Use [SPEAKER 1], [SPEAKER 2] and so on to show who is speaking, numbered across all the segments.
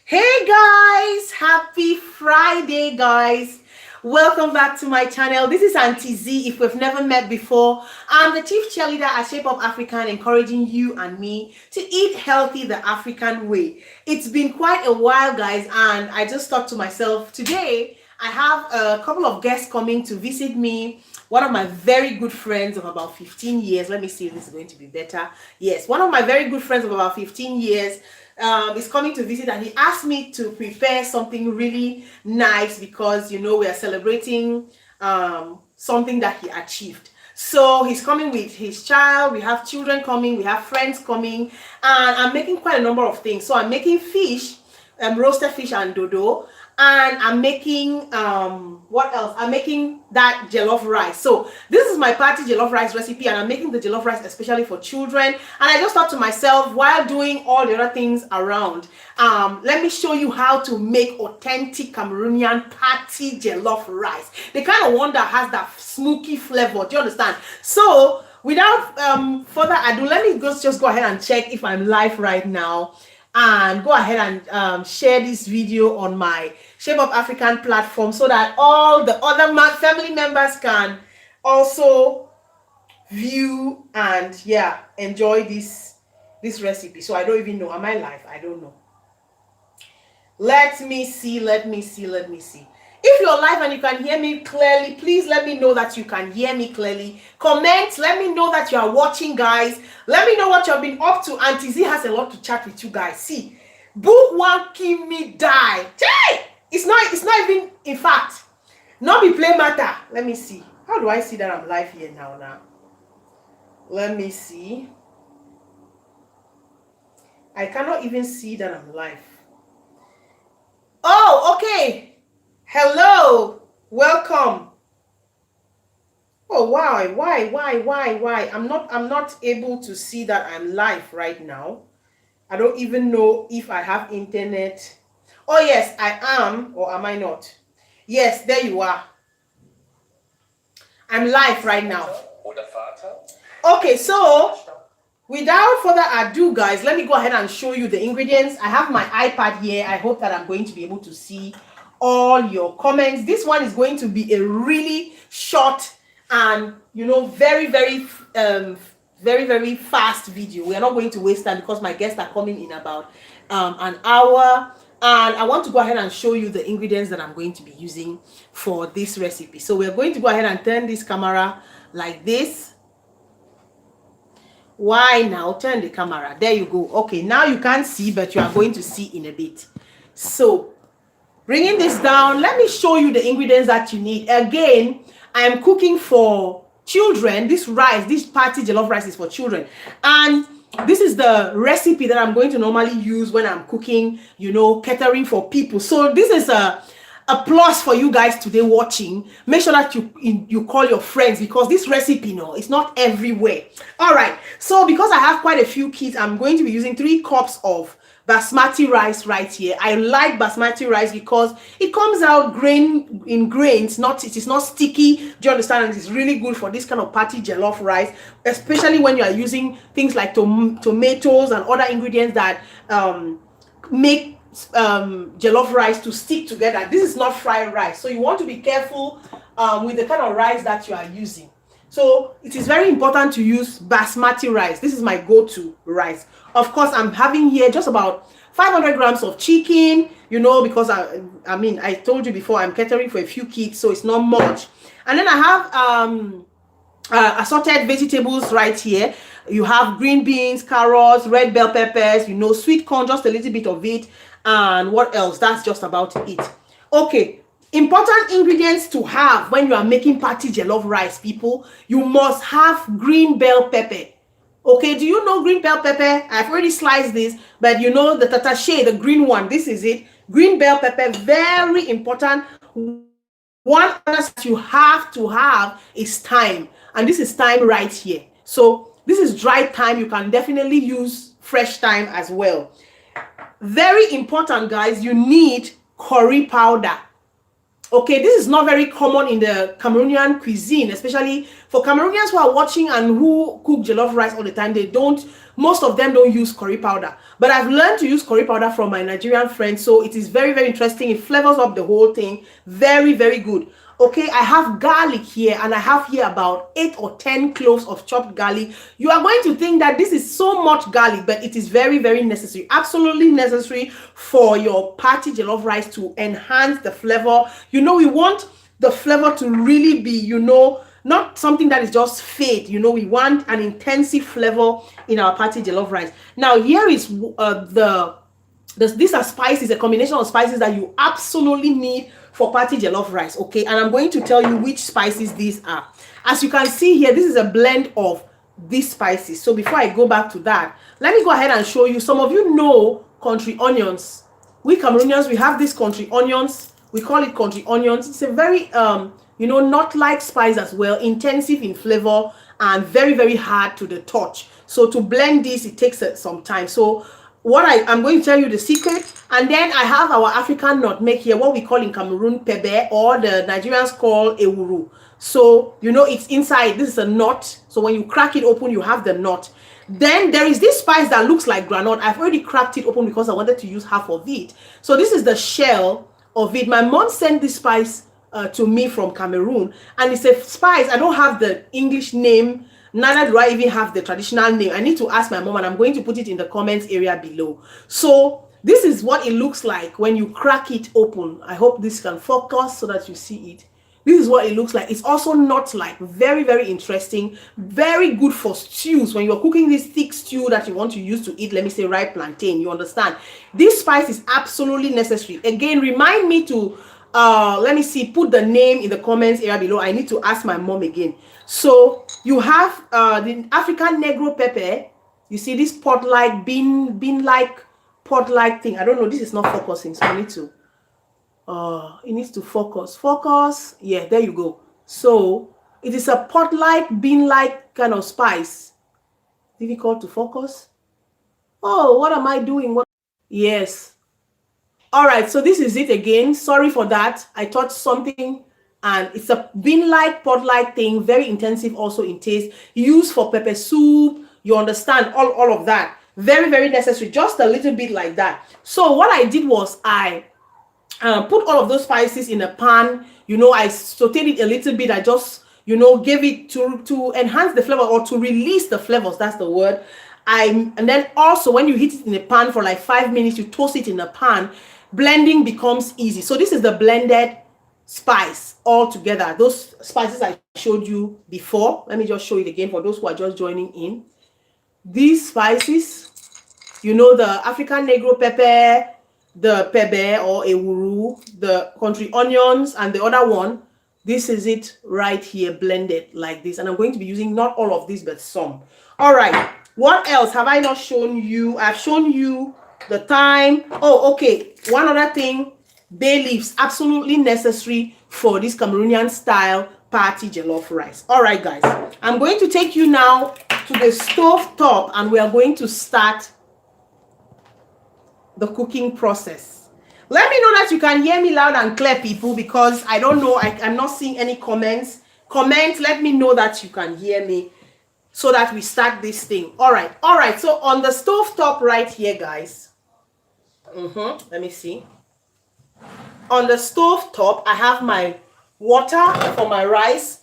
[SPEAKER 1] Hey guys, happy Friday guys. Welcome back to my channel. This is Auntie Z. If we've never met before, I'm the chief cheerleader at Shape Up African, encouraging you and me to eat healthy the African way. It's been quite a while guys, and I just thought to myself, today I have a couple of guests coming to visit me. One of my very good friends of about 15 years. Let me see if this is going to be better. Yes, one of my very good friends of about 15 years is coming to visit, and he asked me to prepare something really nice because we are celebrating something that he achieved. So he's coming with his child. We have children coming, we have friends coming, and I'm making quite a number of things. So I'm making fish, roasted fish and dodo, and I'm making what else? I'm making that jollof rice. So this is my party jollof rice recipe, and I'm making the jollof rice especially for children. And I just thought to myself, while doing all the other things around, let me show you how to make authentic Cameroonian party jollof rice, the kind of one that has that smoky flavor. Do you understand? So without further ado, let me just go ahead and check if I'm live right now, and go ahead and share this video on my Shape Up African platform so that all the other family members can also view and enjoy this recipe. So I don't even know, am I live? I don't know. Let me see. If you're live and you can hear me clearly, please let me know that you can hear me clearly. Comment, let me know that you are watching, guys. Let me know what you've been up to. Auntie Z has a lot to chat with you guys. See, book one kill me die. Hey! It's not even, in fact, not be play matter. Let me see. How do I see that I'm live here now? Let me see. I cannot even see that I'm live. Oh, okay. Hello, welcome. Oh, why? I'm not able to see that I'm live right now. I don't even know if I have internet. Oh yes, I am, or am I not? Yes, there you are. I'm live right now. Okay, so without further ado, guys, let me go ahead and show you the ingredients. I have my iPad here. I hope that I'm going to be able to see all your comments. This one is going to be a really short and very fast video. We are not going to waste time because my guests are coming in about an hour, and I want to go ahead and show you the ingredients that I'm going to be using for this recipe. So we're going to go ahead and turn this camera like this. Why now? Turn the camera. There you go. Okay, now you can't see, but you are going to see in a bit. So bringing this down, let me show you the ingredients that you need. Again, I'm cooking for children. This rice, this party jollof rice, is for children, and this is the recipe that I'm going to normally use when I'm cooking, catering for people. So this is a plus for you guys today watching. Make sure that you call your friends, because this recipe, it's not everywhere. All right, so because I have quite a few kits, I'm going to be using 3 cups of basmati rice right here. I like basmati rice because it comes out in grains, it is not sticky. Do you understand? And it's really good for this kind of party jollof rice, especially when you are using things like tomatoes and other ingredients that make jollof rice to stick together. This is not fried rice, so you want to be careful with the kind of rice that you are using. So it is very important to use basmati rice. This is my go-to rice. Of course, I'm having here just about 500 grams of chicken, because I told you before, I'm catering for a few kids, so it's not much. And then I have assorted vegetables right here. You have green beans, carrots, red bell peppers, sweet corn, just a little bit of it. And what else? That's just about it. Okay. Important ingredients to have when you are making party jollof rice, people. You must have green bell pepper. Okay, do you know green bell pepper? I've already sliced this, but the tatache, the green one, this is it. Green bell pepper, very important. One that you have to have is thyme, and this is thyme right here. So this is dried thyme. You can definitely use fresh thyme as well. Very important, guys, you need curry powder. Okay, this is not very common in the Cameroonian cuisine, especially for Cameroonians who are watching and who cook jollof rice all the time. Most of them don't use curry powder. But I've learned to use curry powder from my Nigerian friends, so it is very, very interesting. It flavors up the whole thing. Very, very good. Okay, I have garlic here, and I have here about 8 or 10 cloves of chopped garlic. You are going to think that this is so much garlic, but it is very, very necessary. Absolutely necessary for your party jollof rice to enhance the flavor. We want the flavor to really be, not something that is just fade. We want an intensive flavor in our party jollof rice. Now, here is these are spices, a combination of spices that you absolutely need for party jollof rice. Okay, and I'm going to tell you which spices these are. As you can see here, this is a blend of these spices. So before I go back to that, let me go ahead and show you. Some of you know country onions. We Cameroonians, we have these country onions. We call it country onions. It's a very nut-like spice as well, intensive in flavor and very, very hard to the touch. So to blend this, it takes some time. So I'm going to tell you the secret, and then I have our African nutmeg here, what we call in Cameroon pebe, or the Nigerians call ewuru. So it's inside. This is a nut. So when you crack it open, you have the nut. Then there is this spice that looks like granite. I've already cracked it open because I wanted to use half of it. So this is the shell of it. My mom sent this spice to me from Cameroon, and it's a spice. I don't have the English name, neither do I even have the traditional name. I need to ask my mom, and I'm going to put it in the comments area below. So this is what it looks like when you crack it open. I hope this can focus so that you see it. This is what it looks like. It's also not like very, very interesting, very good for stews. When you're cooking this thick stew that you want to use to eat, let me say, ripe plantain, you understand? This spice is absolutely necessary. Again, remind me to let me see, put the name in the comments area below. I need to ask my mom again. So you have the African negro pepper. You see this pot-like bean-like pot-like thing. I don't know, this is not focusing, so I need to it needs to focus. Yeah, there you go. So it is a pot-like bean-like kind of spice. Difficult to focus. Oh, what am I doing? Yes. All right, so this is it again. Sorry for that. I touched something, and it's a bean-like, pot-like thing, very intensive also in taste, used for pepper soup. You understand all of that. Very, very necessary. Just a little bit like that. So what I did was I put all of those spices in a pan. I sauteed it a little bit. I just gave it to enhance the flavor, or to release the flavors. That's the word. And then also, when you heat it in a pan for like 5 minutes, you toast it in a pan, blending becomes easy. So this is the blended spice all together. Those spices I showed you before. Let me just show it again for those who are just joining in. These spices, the African negro pepper, the pebe or ewuru, the country onions, and the other one. This is it right here, blended like this. And I'm going to be using not all of this, but some. All right. What else have I not shown you? I've shown you the thyme. Oh, okay. One other thing, bay leaves, absolutely necessary for this Cameroonian style party jollof rice. All right, guys. I'm going to take you now to the stove top, and we are going to start the cooking process. Let me know that you can hear me loud and clear, people, because I don't know. I'm not seeing any comments. Let me know that you can hear me, so that we start this thing. All right. So on the stove top right here, guys. Let me see. On the stove top, I have my water for my rice.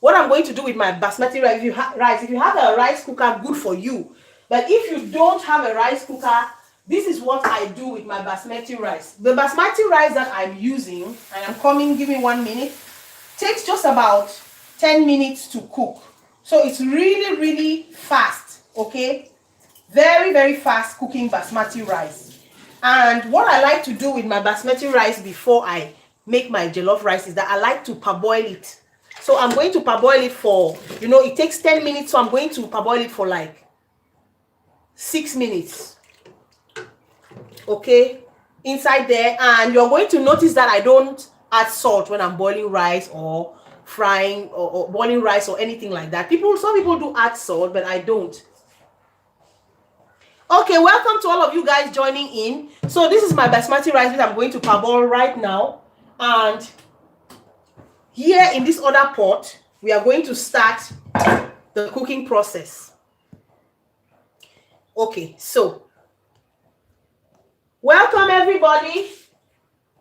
[SPEAKER 1] What I'm going to do with my basmati rice, if you have a rice cooker, good for you. But if you don't have a rice cooker, this is what I do with my basmati rice. The basmati rice that I'm using, and I'm coming, give me 1 minute, takes just about 10 minutes to cook. So it's really, really fast, okay? Very, very fast cooking basmati rice. And what I like to do with my basmati rice before I make my jollof rice is that I like to parboil it. So I'm going to parboil it for, it takes 10 minutes, so I'm going to parboil it for like 6 minutes. Okay, inside there. And you're going to notice that I don't add salt when I'm boiling rice or frying or boiling rice or anything like that. Some people do add salt, but I don't. Okay, welcome to all of you guys joining in. So this is my basmati rice that I'm going to parboil right now. And here in this other pot, we are going to start the cooking process. Okay, so welcome everybody.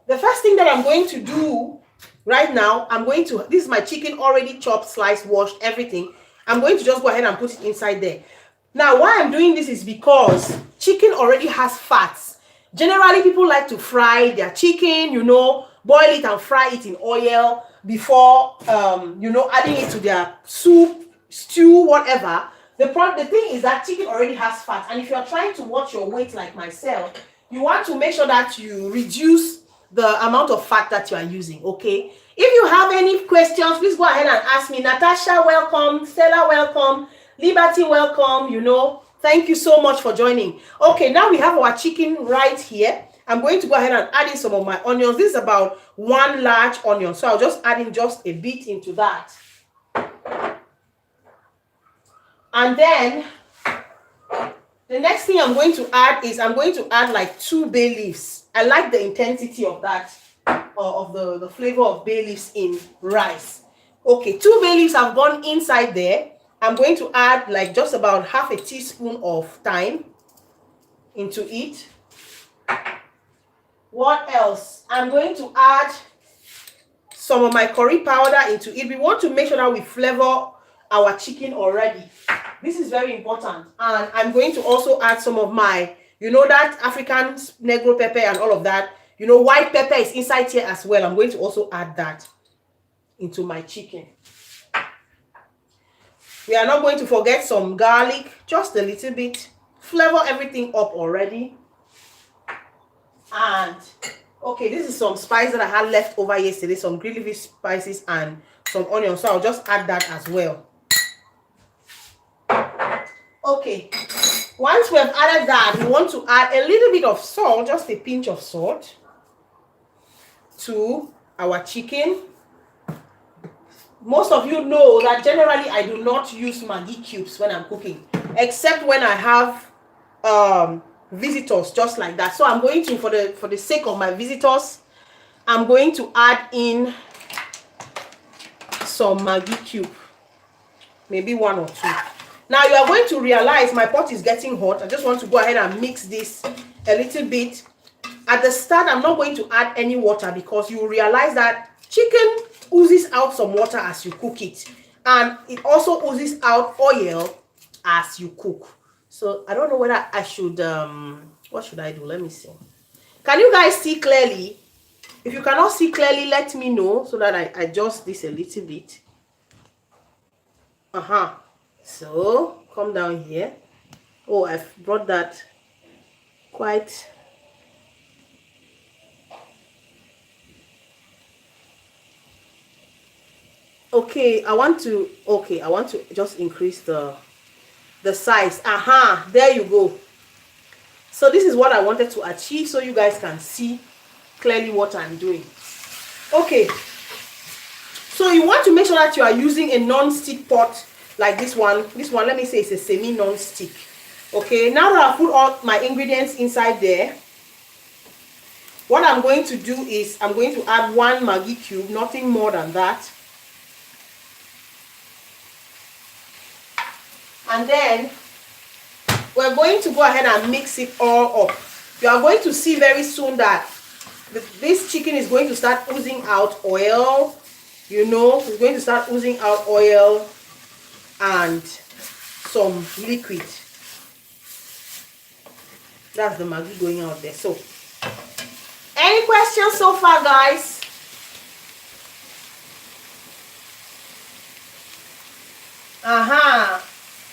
[SPEAKER 1] The first thing that I'm going to do right now, this is my chicken already chopped, sliced, washed, everything. I'm going to just go ahead and put it inside there. Now, why I'm doing this is because chicken already has fats. Generally, people like to fry their chicken, boil it and fry it in oil before, adding it to their soup, stew, whatever. The thing is that chicken already has fat. And if you're trying to watch your weight like myself, you want to make sure that you reduce the amount of fat that you are using, okay? If you have any questions, please go ahead and ask me. Natasha, welcome. Stella, welcome. Liberty, welcome. Thank you so much for joining. Okay, now we have our chicken right here. I'm going to go ahead and add in some of my onions. This is about 1 large onion, so I'll just add in just a bit into that. And then the next thing I'm going to add is like 2 bay leaves. I like the intensity of that, of the flavor of bay leaves in rice. Okay, 2 bay leaves have gone inside there. I'm going to add like just about half a teaspoon of thyme into it. What else? I'm going to add some of my curry powder into it. We want to make sure that we flavor our chicken already. This is very important. And I'm going to also add some of my, that African negro pepper and all of that. White pepper is inside here as well. I'm going to also add that into my chicken. We are not going to forget some garlic, just a little bit. Flavor everything up already. And, okay, this is some spice that I had left over yesterday, some green leafy spices and some onions. So I'll just add that as well. Okay, once we have added that, we want to add a little bit of salt, just a pinch of salt, to our chicken. Most of you know that generally I do not use Maggi cubes when I'm cooking, except when I have visitors, just like that. So I'm going to, for the sake of my visitors, I'm going to add in some Maggi cube, maybe 1 or 2. Now you are going to realize my pot is getting hot. I just want to go ahead and mix this a little bit. At the start, I'm not going to add any water because you realize that chicken oozes out some water as you cook it. And it also oozes out oil as you cook. So I don't know whether I should, what should I do? Let me see. Can you guys see clearly? If you cannot see clearly, let me know so that I adjust this a little bit. So, come down here. Oh, I've brought that quite. Okay, I want to just increase the size. There you go. So this is what I wanted to achieve so you guys can see clearly what I'm doing. Okay. So you want to make sure that you are using a non-stick pot like this one. This one, let me say, it's a semi non-stick. Okay, now that I've put all my ingredients inside there, what I'm going to do is I'm going to add 1 Maggi cube, nothing more than that. And then we're going to go ahead and mix it all up. You are going to see very soon that this chicken is going to start oozing out oil. It's going to start oozing out oil and some liquid. That's the Maggi going out there. So, any questions so far, guys?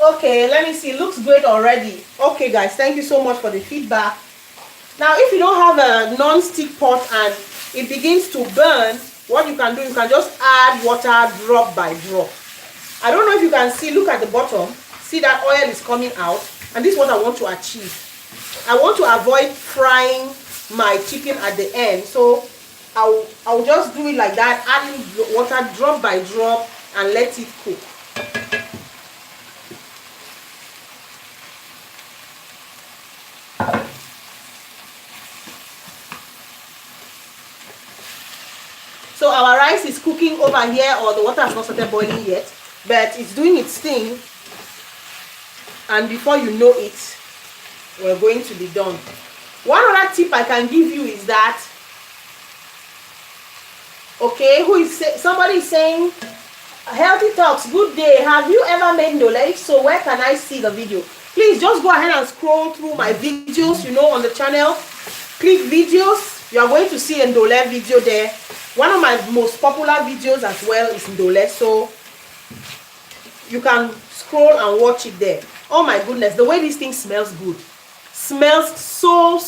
[SPEAKER 1] Okay, let me see. Looks great already. Okay, guys, thank you so much for the feedback. Now, if you don't have a non-stick pot and it begins to burn, what you can do, you can just add water drop by drop. I don't know if you can see, look at the bottom. See that oil is coming out, and this is what I want to achieve. I want to avoid frying my chicken at the end, so I'll just do it like that, adding water drop by drop and let it cook. So our rice is cooking over here, or the water has not started boiling yet, but it's doing its thing. And before you know it, we're going to be done. One other tip I can give you is that, okay, somebody is saying, Healthy Talks, good day. Have you ever made ndole? If so, where can I see the video? Please just go ahead and scroll through my videos, on the channel. Click videos. You are going to see a ndole video there. One of my most popular videos as well is ndole, so you can scroll and watch it there. Oh my goodness, the way this thing smells good. Smells so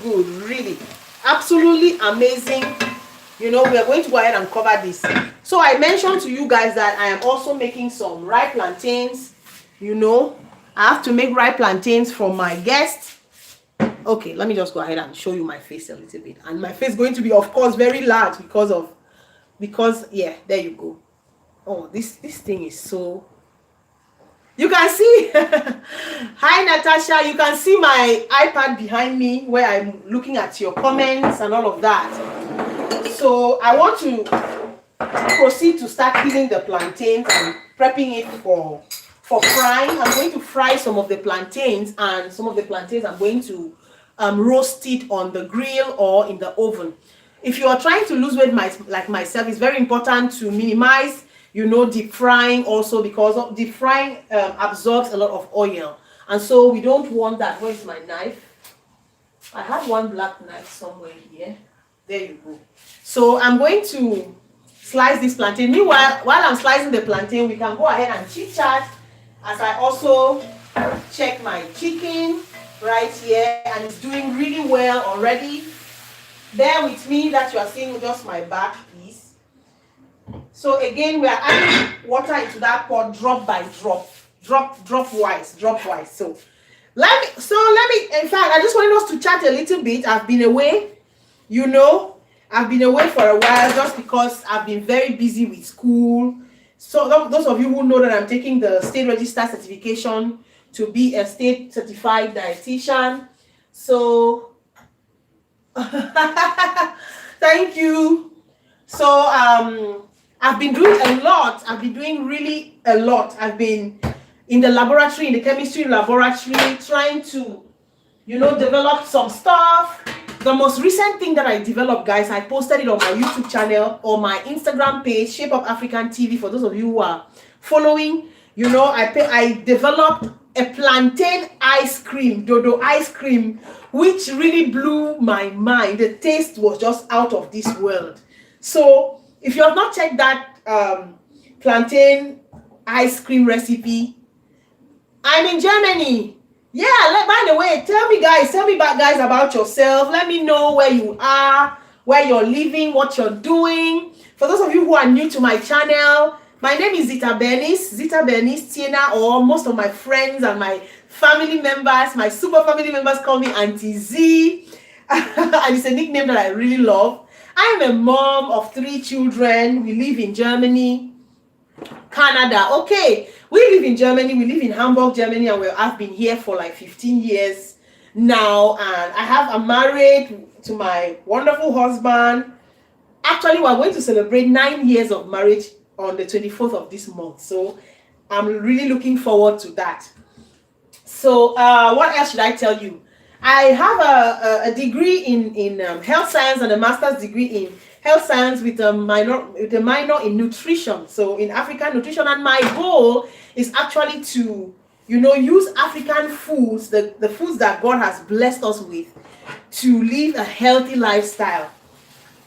[SPEAKER 1] good, really. Absolutely amazing. We are going to go ahead and cover this. So I mentioned to you guys that I am also making some ripe plantains. I have to make ripe plantains for my guests. Okay, let me just go ahead and show you my face a little bit. And my face is going to be, of course, very large because yeah, there you go. Oh, this thing is so... You can see, hi Natasha, you can see my iPad behind me where I'm looking at your comments and all of that. So I want to proceed to start peeling the plantains and prepping it for frying. I'm going to fry some of the plantains, and some of the plantains I'm going to roast it on the grill or in the oven. If you are trying to lose weight like myself, it's very important to minimize deep frying also, because deep frying absorbs a lot of oil, and so we don't want that. Where's my knife? I have one black knife somewhere here. There you go. So I'm going to slice this plantain. Meanwhile, while I'm slicing the plantain, we can go ahead and chit chat as I also check my chicken right here, and it's doing really well already. Bear with me that you are seeing just my back piece. So again, we are adding water into that pot drop by drop, drop wise. So let me, in fact, I just wanted us to chat a little bit. I've been away, I've been away for a while just because I've been very busy with school. So those of you who know that I'm taking the state register certification to be a state certified dietitian. So thank you. So I've been doing a lot. I've been doing really a lot. I've been in the laboratory, in the chemistry laboratory, trying to, develop some stuff. The most recent thing that I developed, guys, I posted it on my YouTube channel or my Instagram page, Shape Up African TV. For those of you who are following, I developed a plantain ice cream, dodo ice cream, which really blew my mind. The taste was just out of this world. So if you have not checked that plantain ice cream recipe, I'm in Germany. Yeah, by the way, tell me guys about yourself. Let me know where you are, where you're living, what you're doing. For those of you who are new to my channel, my name is Zita Bernice Tiena, or most of my friends and my family members, my super family members call me Auntie Z. And it's a nickname that I really love. I am a mom of 3 children. We live in Germany, Canada. Okay, we live in Germany. We live in Hamburg, Germany, and I've been here for like 15 years now. And I'm married to my wonderful husband. Actually, we're going to celebrate 9 years of marriage on the 24th of this month. So I'm really looking forward to that. So what else should I tell you? I have a degree in health science and a master's degree in health science with a minor in nutrition. So in African nutrition, and my goal is actually to, use African foods, the foods that God has blessed us with, to live a healthy lifestyle.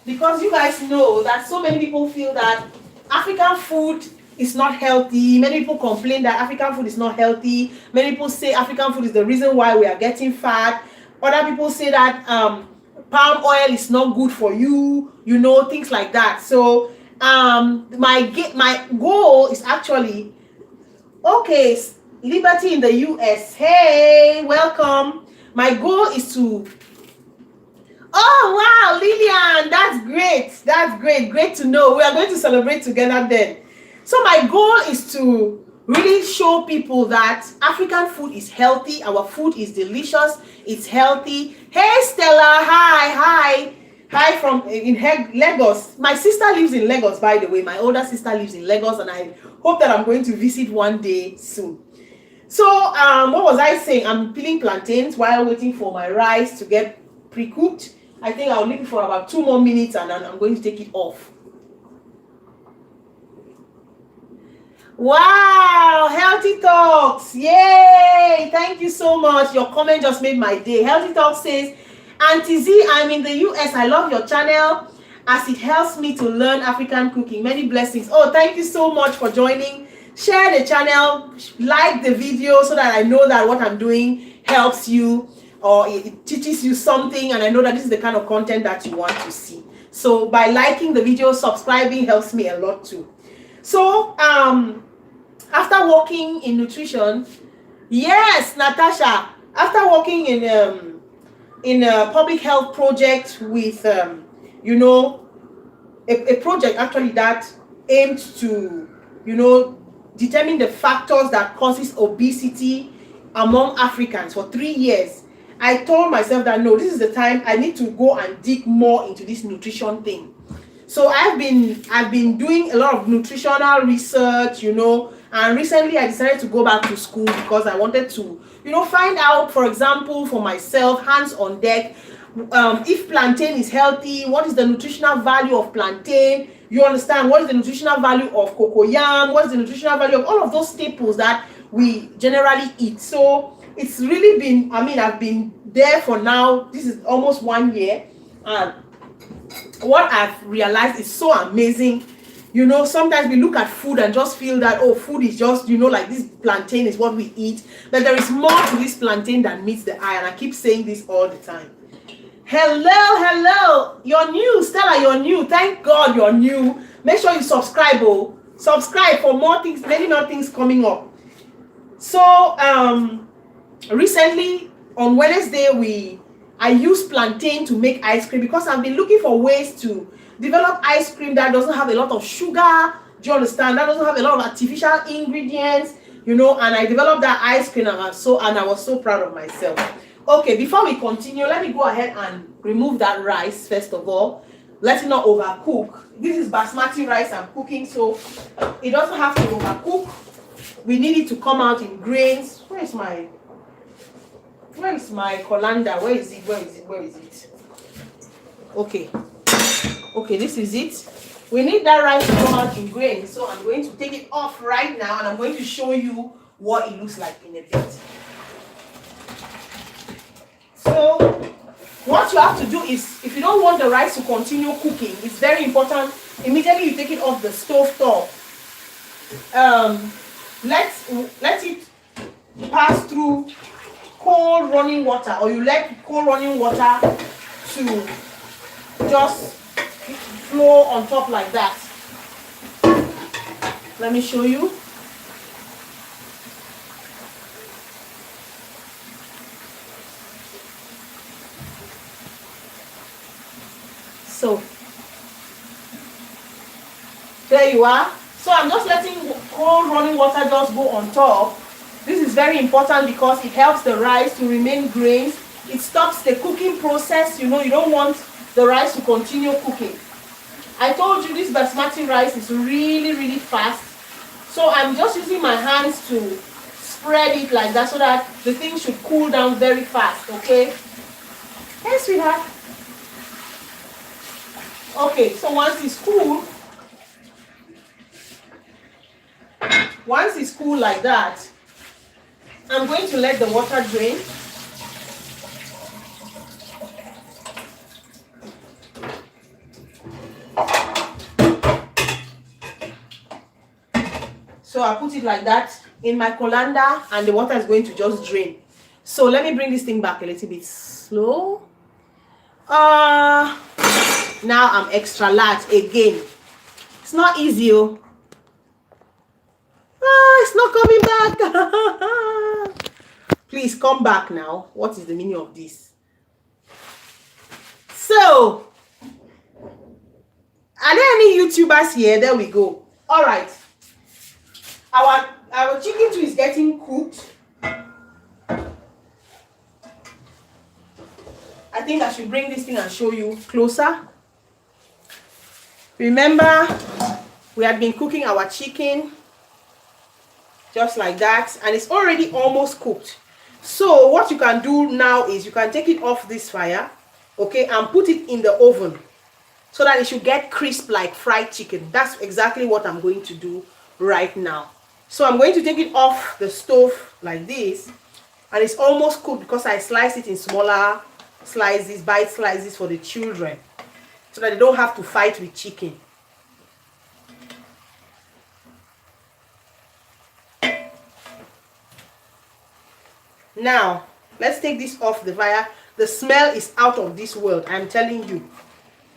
[SPEAKER 1] Because you guys know that so many people feel that African food is not healthy. Many people complain that African food is not healthy. Many people say African food is the reason why we are getting fat. Other people say that palm oil is not good for you, things like that. So my goal is actually, okay, Liberty in the US. Hey, welcome. My goal is to, oh wow, Lillian, that's great. That's great to know. We are going to celebrate together then. So my goal is to really show people that African food is healthy. Our food is delicious. It's healthy. Hey Stella, hi. Hi from Lagos. My sister lives in Lagos, by the way. My older sister lives in Lagos, and I hope that I'm going to visit one day soon. So, what was I saying? I'm peeling plantains while waiting for my rice to get pre-cooked. I think I'll leave it for about 2 more minutes, and then I'm going to take it off. Wow, healthy talks. Yay! Thank you so much. Your comment just made my day. Healthy Talk says, Auntie Z, I'm in the US. I love your channel as it helps me to learn African cooking. Many blessings. Oh, thank you so much for joining. Share the channel, like the video so that I know that what I'm doing helps you or it teaches you something, and I know that this is the kind of content that you want to see. So by liking the video, subscribing helps me a lot too. So after working in nutrition, yes, Natasha, after working in a public health project with you know, a project actually that aimed to, you know, determine the factors that causes obesity among Africans for 3 years, I told myself that no, this is the time I need to go and dig more into this nutrition thing. So I've been doing a lot of nutritional research, you know, and recently I decided to go back to school because I wanted to, you know, find out, for example, for myself, hands on deck, if plantain is healthy, what is the nutritional value of plantain? You understand? What is the nutritional value of cocoyam? What is the nutritional value of all of those staples that we generally eat? So it's really been, I mean, I've been there for now. This is almost 1 year, and what I've realized is so amazing. You know, sometimes we look at food and just feel that, oh, food is just, you know, like this plantain is what we eat. But there is more to this plantain than meets the eye. And I keep saying this all the time. Hello. You're new. Stella, you're new. Thank God you're new. Make sure you subscribe, oh. Subscribe for more things, many more things coming up. So, recently, on Wednesday, I used plantain to make ice cream because I've been looking for ways to develop ice cream that doesn't have a lot of sugar. Do you understand? That doesn't have a lot of artificial ingredients, you know, and I developed that ice cream, and I was so proud of myself. Okay, before we continue, let me go ahead and remove that rice first of all. Let it not overcook. This is basmati rice I'm cooking, so it doesn't have to overcook. We need it to come out in grains. Where is my colander? Where is it? Okay, this is it. We need that rice to come out in grains, so I'm going to take it off right now, and I'm going to show you what it looks like in a bit. So what you have to do is, if you don't want the rice to continue cooking, it's very important, immediately you take it off the stove top. Let it pass through cold running water, or you let cold running water to just flow on top like that. Let me show you. So there you are. So I'm just letting cold running water just go on top. This is very important because it helps the rice to remain grains. It stops the cooking process. You know, you don't want the rice to continue cooking. I told you this basmati rice is really fast. So I'm just using my hands to spread it like that so that the thing should cool down very fast, okay? Hey, sweetheart. Okay, so once it's cool like that, I'm going to let the water drain. So I put it like that in my colander, and the water is going to just drain. So let me bring this thing back a little bit slow. Now I'm extra large again. It's not easy, oh. It's not coming back. Please come back now. What is the meaning of this? So, are there any YouTubers here? There we go. All right. Our chicken too is getting cooked. I think think I should bring this thing and show you closer. Remember, we had been cooking our chicken just like that, and it's already almost cooked. So what you can do now is you can take it off this fire, okay, and put it in the oven so that it should get crisp like fried chicken. That's exactly what I'm going to do right now. So I'm going to take it off the stove like this, and it's almost cooked because I sliced it in smaller slices, bite slices for the children, so that they don't have to fight with chicken. Now, let's take this off the fire. The smell is out of this world, I'm telling you.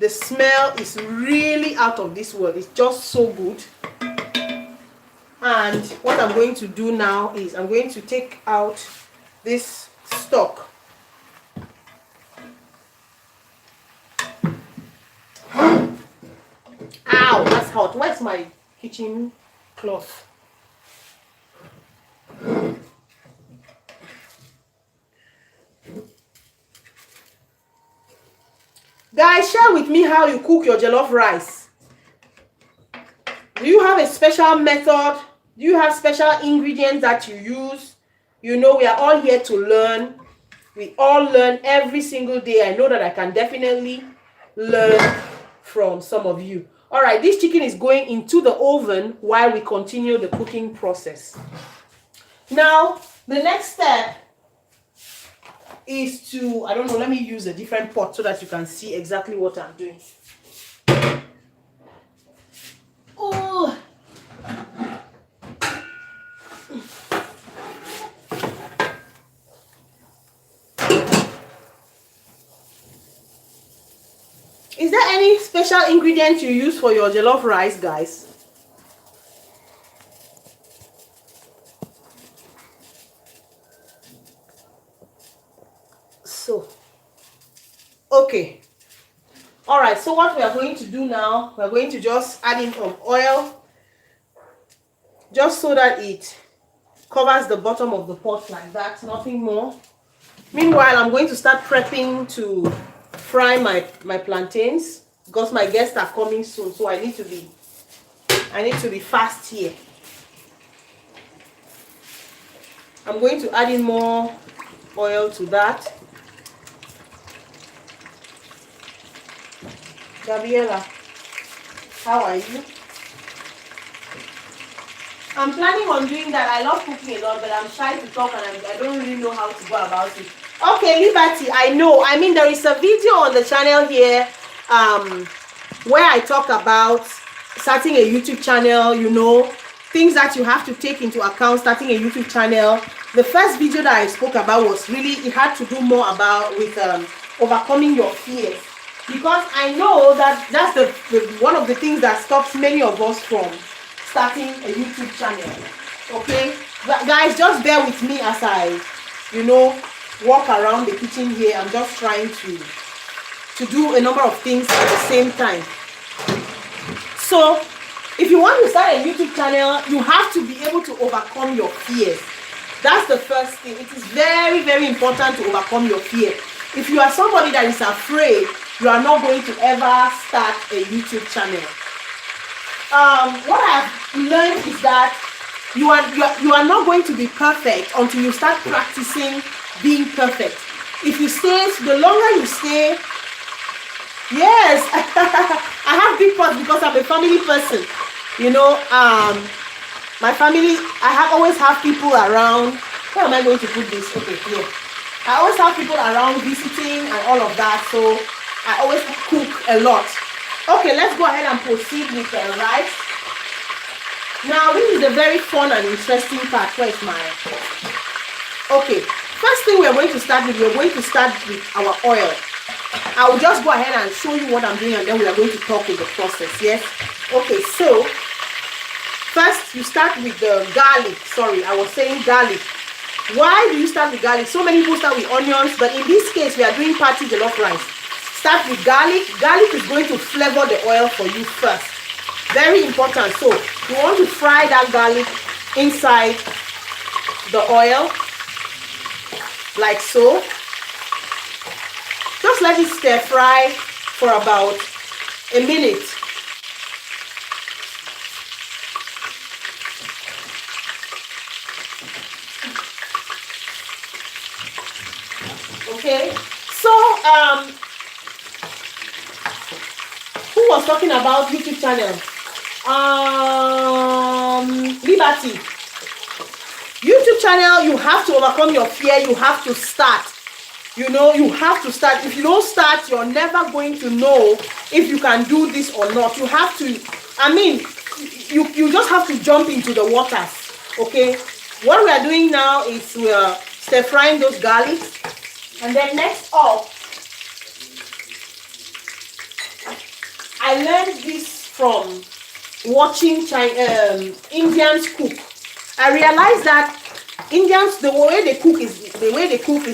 [SPEAKER 1] The smell is really out of this world. It's just so good. And what I'm going to do now is I'm going to take out this stock. Ow, that's hot. Where's my kitchen cloth? Guys, share with me how you cook your jollof rice. Do you have a special method? Do you have special ingredients that you use? You know, we are all here to learn. We all learn every single day. I know that I can definitely learn from some of you. All right, this chicken is going into the oven while we continue the cooking process. Now, the next step is to, I don't know, let me use a different pot so that you can see exactly what I'm doing. Oh. Is there any special ingredient you use for your jollof rice, guys? So, okay. All right, so what we are going to do now, we're going to just add in some oil, just so that it covers the bottom of the pot like that, nothing more. Meanwhile, I'm going to start prepping to fry my plantains because my guests are coming soon, so I need to be fast here. I'm going to add in more oil to that. Gabriela, how are you? I'm planning on doing that. I love cooking a lot, but I'm shy to talk and I don't really know how to go about it. Okay, Liberty, I know. I mean, there is a video on the channel here where I talk about starting a YouTube channel, you know, things that you have to take into account starting a YouTube channel. The first video that I spoke about was really, it had to do more about with overcoming your fears. Because I know that that's the one of the things that stops many of us from starting a YouTube channel. Okay, but guys, just bear with me as I, you know, walk around the kitchen here. I'm just trying to do a number of things at the same time. So, if you want to start a YouTube channel, you have to be able to overcome your fears. That's the first thing. It is very, very important to overcome your fear. If you are somebody that is afraid, you are not going to ever start a YouTube channel. What I've learned is that you are not going to be perfect until you start practicing being perfect. If you stay, the longer you stay, yes, I have big pots because I'm a family person. You know, my family, always have people around. Where am I going to put this? Okay, here. I always have people around visiting and all of that, so I always cook a lot. Okay, let's go ahead and proceed with the rice. Now, this is a very fun and interesting part. Where is my... Okay, first thing we're going to start with our oil. I will just go ahead and show you what I'm doing, and then we are going to talk in the process, yes? Okay, so, first you start with the garlic. Sorry, I was saying garlic. Why do you start with garlic? So many people start with onions, but in this case, we are doing party jollof rice. Start with garlic. Garlic is going to flavor the oil for you first. Very important. So, you want to fry that garlic inside the oil, like so. Just let it stir fry for about a minute. Okay, so who was talking about YouTube channel? Liberty. YouTube channel, you have to overcome your fear. You have to start. You know, you have to start. If you don't start, you're never going to know if you can do this or not. You have to, I mean, you just have to jump into the waters. Okay, what we are doing now is we are stir frying those garlics. And then next up, I learned this from watching Indians cook. I realized that Indians, the way they cook is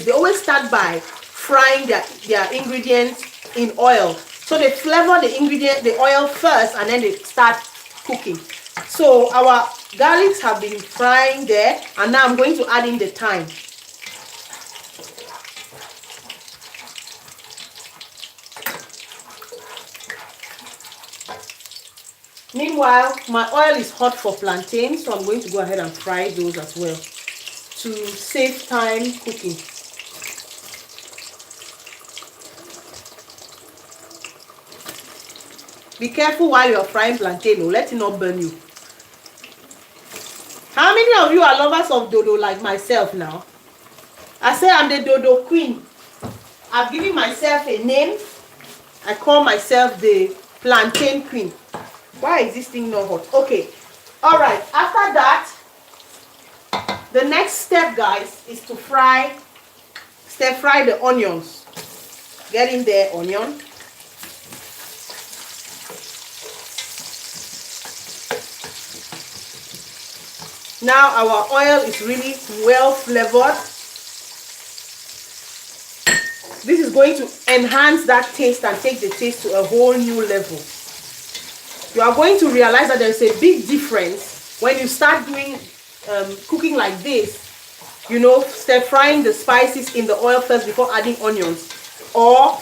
[SPEAKER 1] they always start by frying their ingredients in oil. So they flavor the oil first, and then they start cooking. So our garlics have been frying there, and now I'm going to add in the thyme. Meanwhile, my oil is hot for plantains, so I'm going to go ahead and fry those as well to save time cooking. Be careful while you're frying plantain, let it not burn you. How many of you are lovers of dodo like myself now? I say I'm the dodo queen. I've given myself a name. I call myself the plantain queen. Why is this thing not hot? Okay. All right. After that, the next step, guys, is to stir fry the onions. Get in there, onion. Now our oil is really well flavored. This is going to enhance that taste and take the taste to a whole new level. You are going to realize that there is a big difference when you start doing cooking like this. You know, stir frying the spices in the oil first before adding onions, or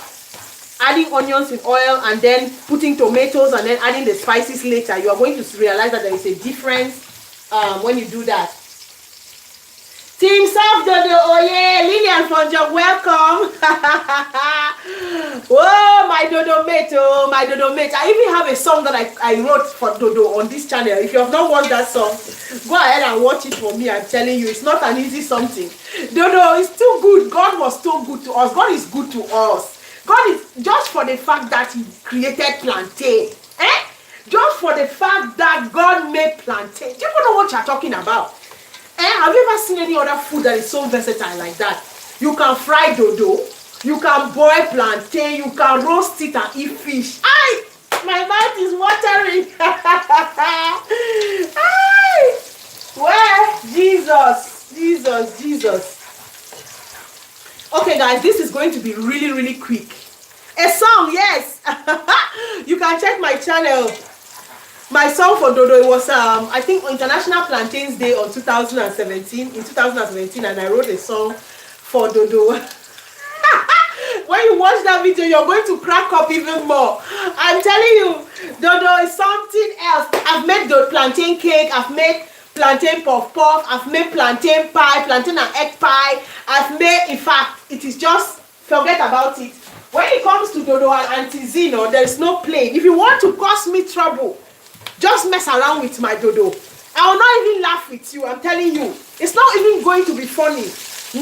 [SPEAKER 1] adding onions in oil and then putting tomatoes and then adding the spices later. You are going to realize that there is a difference when you do that. Team South Dodo, oh yeah, Lillian Fonja, welcome. Oh, my Dodo mate, oh, my Dodo mate. I even have a song that I wrote for Dodo on this channel. If you have not watched that song, go ahead and watch it for me. I'm telling you, it's not an easy something. Dodo is too good. God was too good to us. God is good to us. God is, just for the fact that he created plantain. Just for the fact that God made plantain. Do you know what you're talking about? Have you ever seen any other food that is so versatile like that? You can fry dodo, you can boil plantain, you can roast it and eat fish. Aye! My mouth is watering. Aye! Well, Jesus. Okay, guys, this is going to be really, really quick. A song, yes. You can check my channel. My song for Dodo, it was I think International Plantains Day on 2017, and I wrote a song for Dodo. When you watch that video, you're going to crack up even more. I'm telling you, Dodo is something else. I've made the plantain cake, I've made plantain puff puff, I've made plantain pie, plantain and egg pie. I've made, in fact, it is just, forget about it. When it comes to Dodo and Auntie Zino, there is no playing. If you want to cause me trouble, just mess around with my Dodo. I will not even laugh with you. I'm telling you. It's not even going to be funny.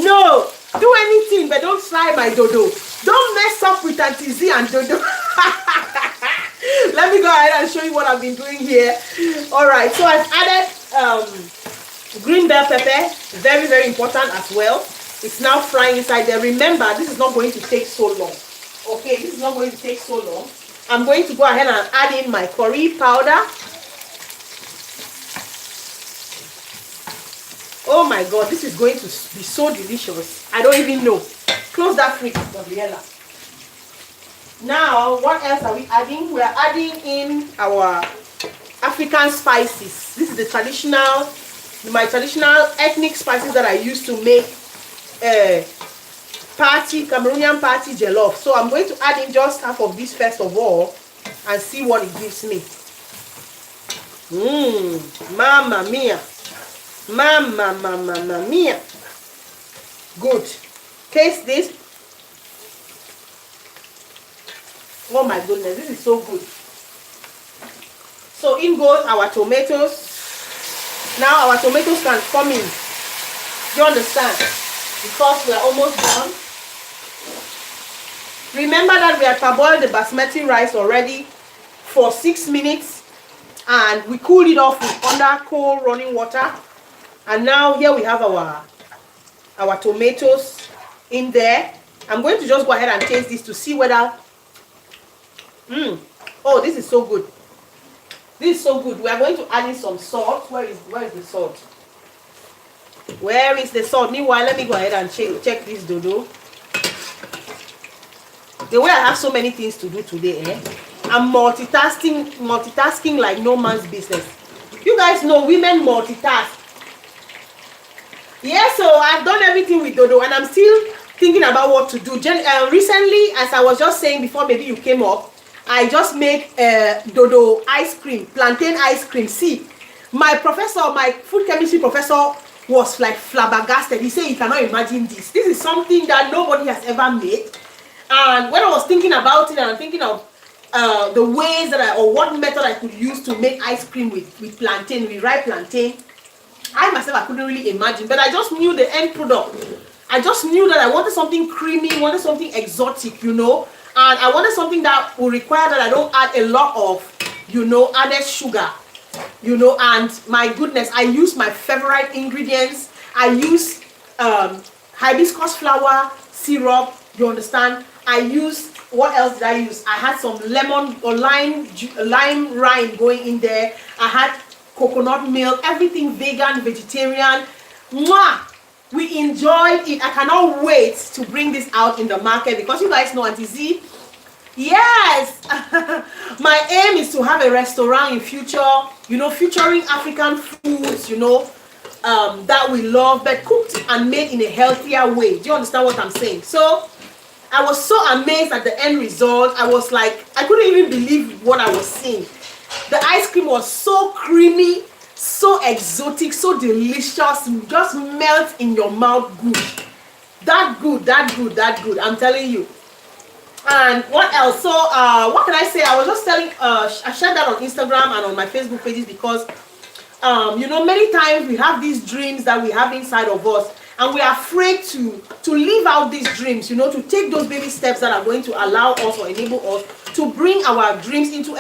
[SPEAKER 1] No. Do anything, but don't try my Dodo. Don't mess up with Auntie Z and Dodo. Let me go ahead and show you what I've been doing here. Alright, so I've added green bell pepper. Very, very important as well. It's now frying inside there. Remember, this is not going to take so long. Okay, this is not going to take so long. I'm going to go ahead and add in my curry powder. Oh my God, this is going to be so delicious. I don't even know. Close that fridge, Gabriella. Now, what else are we adding? We are adding in our African spices. This is my traditional ethnic spices that I use to make Cameroonian party jellof. So I'm going to add in just half of this first of all and see what it gives me. Mamma mia. Mamma mia. Good. Taste this. Oh my goodness, this is so good. So in goes our tomatoes. Now our tomatoes can come in. You understand? Because we are almost done. Remember that we had parboiled the basmati rice already for 6 minutes. And we cooled it off with under cold running water. And now here we have our tomatoes in there. I'm going to just go ahead and taste this to see whether... Oh, this is so good. This is so good. We are going to add in some salt. Where is the salt? Where is the salt? Meanwhile, let me go ahead and check this dodo. The way I have so many things to do today, I'm multitasking like no man's business. You guys know women multitask. Yeah, so I've done everything with dodo and I'm still thinking about what to do. Recently, as I was just saying before maybe you came up, I just made dodo ice cream, plantain ice cream. See, my food chemistry professor was like flabbergasted. He said he cannot imagine this. This is something that nobody has ever made. And when I was thinking about it and I'm thinking of the ways that or what method I could use to make ice cream with plantain, with ripe plantain, I myself, I couldn't really imagine. But I just knew the end product. I just knew that I wanted something creamy, wanted something exotic, you know. And I wanted something that would require that I don't add a lot of, you know, added sugar, you know. And my goodness, I use my favorite ingredients. I use hibiscus flower syrup, you understand. I used, what else did I use? I had some lemon or lime rind going in there. I had coconut milk, everything vegan, vegetarian. Mwah! We enjoyed it. I cannot wait to bring this out in the market because you guys know Auntie Z. Yes, my aim is to have a restaurant in future, you know, featuring African foods, you know, that we love, but cooked and made in a healthier way. Do you understand what I'm saying? So I was so amazed at the end result. I was like, I couldn't even believe what I was seeing. The ice cream was so creamy, so exotic, so delicious, just melt in your mouth good. That good, I'm telling you. And what else? So what can I say? I was just telling, I shared that on Instagram and on my Facebook pages because, you know, many times we have these dreams that we have inside of us and we are afraid to live out these dreams, you know, to take those baby steps that are going to allow us or enable us to bring our dreams into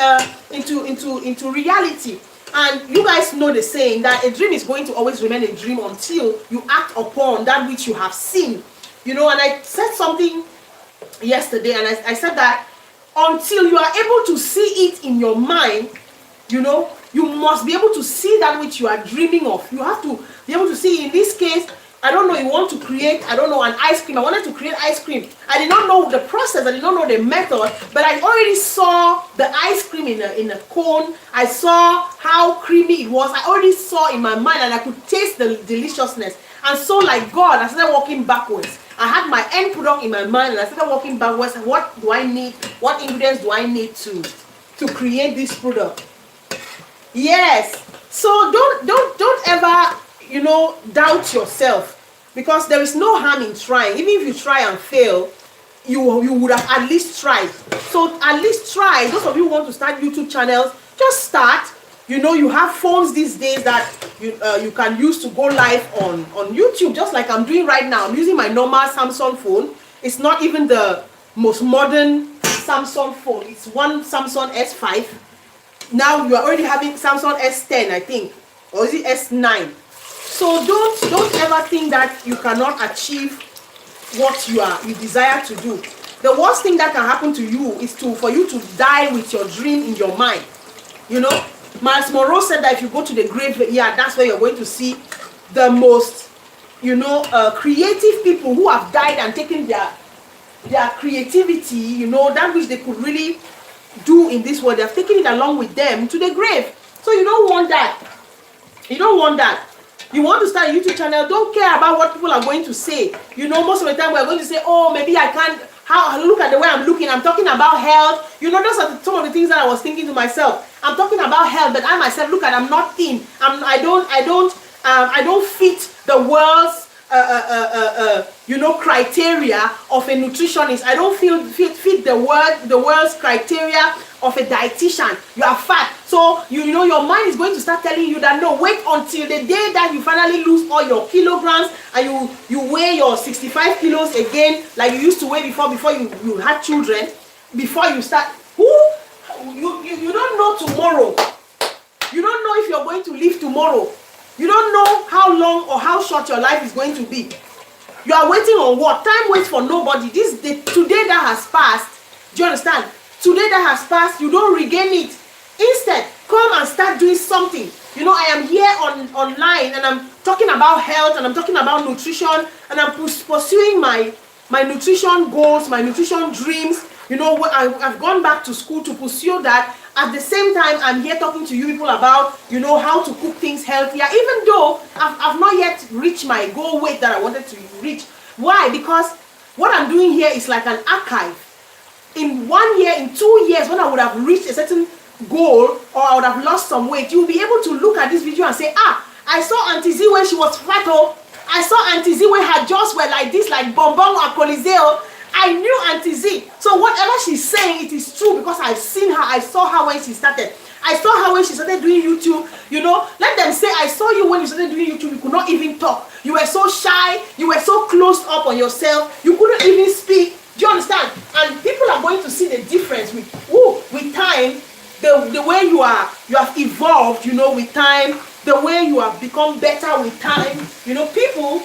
[SPEAKER 1] reality. And you guys know the saying that a dream is going to always remain a dream until you act upon that which you have seen, you know. And I said something yesterday and I said that until you are able to see it in your mind, you know, you must be able to see that which you are dreaming of. You have to be able to see. In this case, I don't know, you want to create, I don't know, an ice cream. I wanted to create ice cream. I did not know the process, I did not know the method, but I already saw the ice cream in a cone. I saw how creamy it was. I already saw in my mind and I could taste the deliciousness. And so like God, I started walking backwards. I had my end product in my mind and I started walking backwards. What do I need? What ingredients do I need to create this product? Yes. So don't ever, you know, doubt yourself, because there is no harm in trying. Even if you try and fail, you would have at least tried. So at least try. Those of you who want to start YouTube channels, just start. You know, you have phones these days that you can use to go live on YouTube, just like I'm doing right now. I'm using my normal Samsung phone. It's not even the most modern Samsung phone. It's one Samsung S5. Now you are already having Samsung S10, I think, or is it S9? So don't ever think that you cannot achieve what you desire to do. The worst thing that can happen to you is for you to die with your dream in your mind. You know, Miles Monroe said that if you go to the graveyard, that's where you're going to see the most, you know, creative people who have died and taken their creativity, you know, that which they could really do in this world. They have taken it along with them to the grave. So you don't want that. You don't want that. You want to start a YouTube channel, don't care about what people are going to say. You know, most of the time we're going to say, oh, maybe I can't, look at the way I'm looking. I'm talking about health. You know, those are some of the things that I was thinking to myself. I'm talking about health, but I myself, look at, I'm not thin. I don't fit the world's you know, criteria of a nutritionist. I don't fit the world's criteria of a dietitian. You are fat, so you know your mind is going to start telling you that no, wait until the day that you finally lose all your kilograms and you weigh your 65 kilos again like you used to weigh before you had children, before you start. You don't know tomorrow. You don't know if you're going to live tomorrow. You don't know how long or how short your life is going to be. You are waiting on what? Time waits for nobody. Today that has passed, do you understand? Today that has passed, you don't regain it. Instead, come and start doing something. You know, I am here online and I'm talking about health and I'm talking about nutrition and I'm pursuing my nutrition goals, my nutrition dreams. You know, I've gone back to school to pursue that. At the same time, I'm here talking to you people about, you know, how to cook things healthier, even though I've not yet reached my goal weight that I wanted to reach. Why? Because what I'm doing here is like an archive. In 1 year, in 2 years, when I would have reached a certain goal or I would have lost some weight, you'll be able to look at this video and say, I saw Auntie Z when she was fat. I saw Auntie Z when her jaws were like this, like bonbon or coliseo. I knew Auntie Z. So whatever she's saying, it is true because I've seen her. I saw her when she started. I saw her when she started doing YouTube. You know, let them say, I saw you when you started doing YouTube. You could not even talk. You were so shy. You were so closed up on yourself. You couldn't even speak. Do you understand? And people are going to see the difference with time, the way you have evolved, you know, with time, the way you have become better with time. You know, people,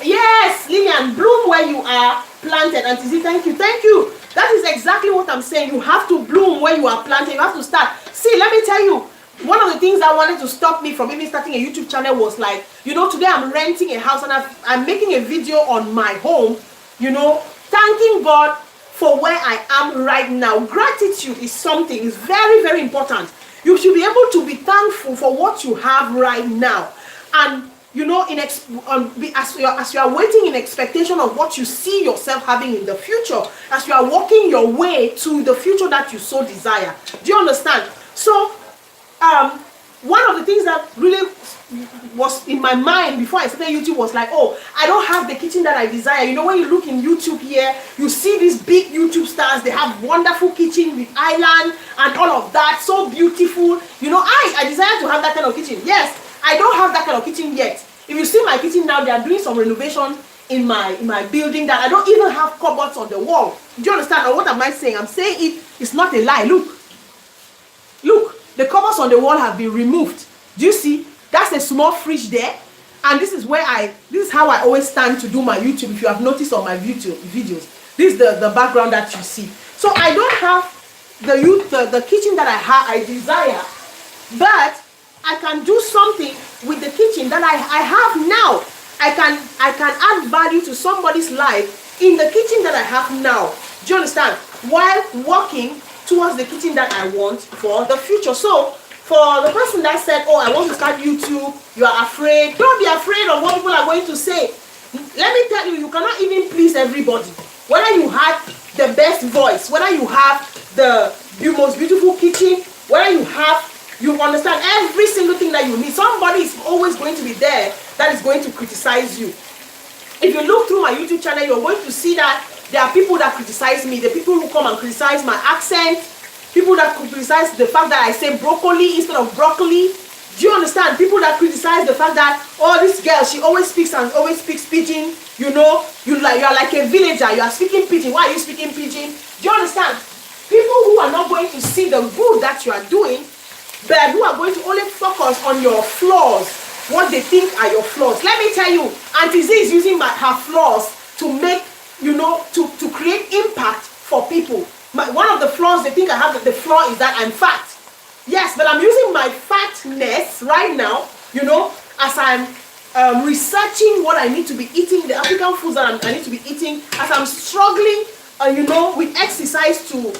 [SPEAKER 1] yes, Lillian, bloom where you are planted. Auntie Z, thank you. That is exactly what I'm saying. You have to bloom where you are planted. You have to start. See, let me tell you, one of the things that wanted to stop me from even starting a YouTube channel was like, you know, today I'm renting a house and I'm making a video on my home, you know, thanking God for where I am right now. Gratitude is something, it's very, very important. You should be able to be thankful for what you have right now. And you know, as you are waiting in expectation of what you see yourself having in the future, as you are walking your way to the future that you so desire. Do you understand? So, one of the things that really was in my mind before I started YouTube was like, oh, I don't have the kitchen that I desire. You know, when you look in YouTube here, you see these big YouTube stars. They have wonderful kitchen with island and all of that, so beautiful. You know, I desire to have that kind of kitchen. Yes, I don't have that kind of kitchen yet. If you see my kitchen now, they are doing some renovation in my building that I don't even have cupboards on the wall. Do you understand? Or what am I saying? I'm saying it's not a lie. Look, the cupboards on the wall have been removed. Do you see? That's a small fridge there. And this is how I always stand to do my YouTube. If you have noticed on my YouTube videos, this is the background that you see. So I don't have the kitchen that I desire, but I can do something with the kitchen that I have now. I can add value to somebody's life in the kitchen that I have now. Do you understand? While walking towards the kitchen that I want for the future. So for the person that said, oh, I want to start YouTube, you are afraid. Don't be afraid of what people are going to say. Let me tell you, you cannot even please everybody. Whether you have the best voice, whether you have the most beautiful kitchen, whether you understand every single thing that you need. Somebody is always going to be there that is going to criticize you. If you look through my YouTube channel, you're going to see that there are people that criticize me. The people who come and criticize my accent, people that criticize the fact that I say broccoli instead of broccoli. Do you understand? People that criticize the fact that, oh, this girl, she always speaks pidgin. You know, you are like a villager. You are speaking pidgin. Why are you speaking pidgin? Do you understand? People who are not going to see the good that you are doing, but who are going to only focus on your flaws, what they think are your flaws. Let me tell you, Auntie Z is using her flaws to make, you know, to create impact for people. One of the flaws they think I have, the flaw is that I'm fat. Yes, but I'm using my fatness right now, you know, as I'm researching what I need to be eating, the African foods that I need to be eating, as I'm struggling, you know, with exercise to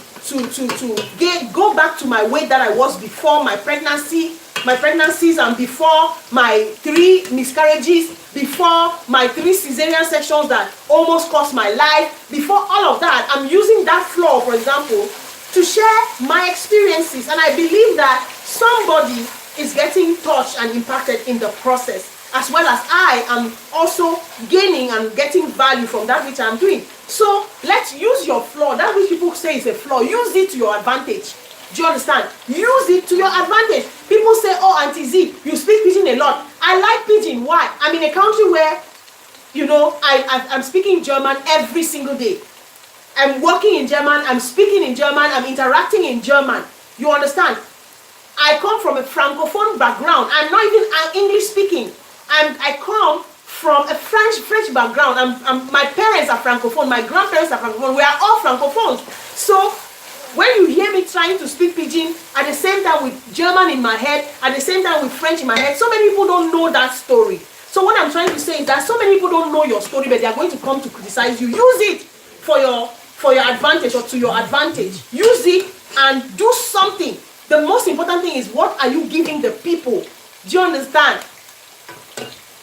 [SPEAKER 1] go back to my weight that I was before my pregnancy. my pregnancies and before my 3 miscarriages, before my 3 cesarean sections that almost cost my life, before all of that, I'm using that floor, for example, to share my experiences. And I believe that somebody is getting touched and impacted in the process, as well as I am also gaining and getting value from that which I'm doing. So let's use your flaw. That which people say is a flaw, use it to your advantage. Do you understand? Use it to your advantage. People say, oh, Auntie Z, you speak pidgin a lot. I like pidgin. Why? I'm in a country where, you know, I'm speaking German every single day. I'm working in German, I'm speaking in German, I'm interacting in German. You understand? I come from a francophone background. I'm not even English speaking. I come from a French background. My parents are francophone, my grandparents are francophone. We are all francophones. So when you hear me trying to speak pidgin at the same time with German in my head, at the same time with French in my head, so many people don't know that story. So what I'm trying to say is that so many people don't know your story, but they are going to come to criticize you. Use it for your advantage or to your advantage. Use it and do something. The most important thing is, what are you giving the people? Do you understand?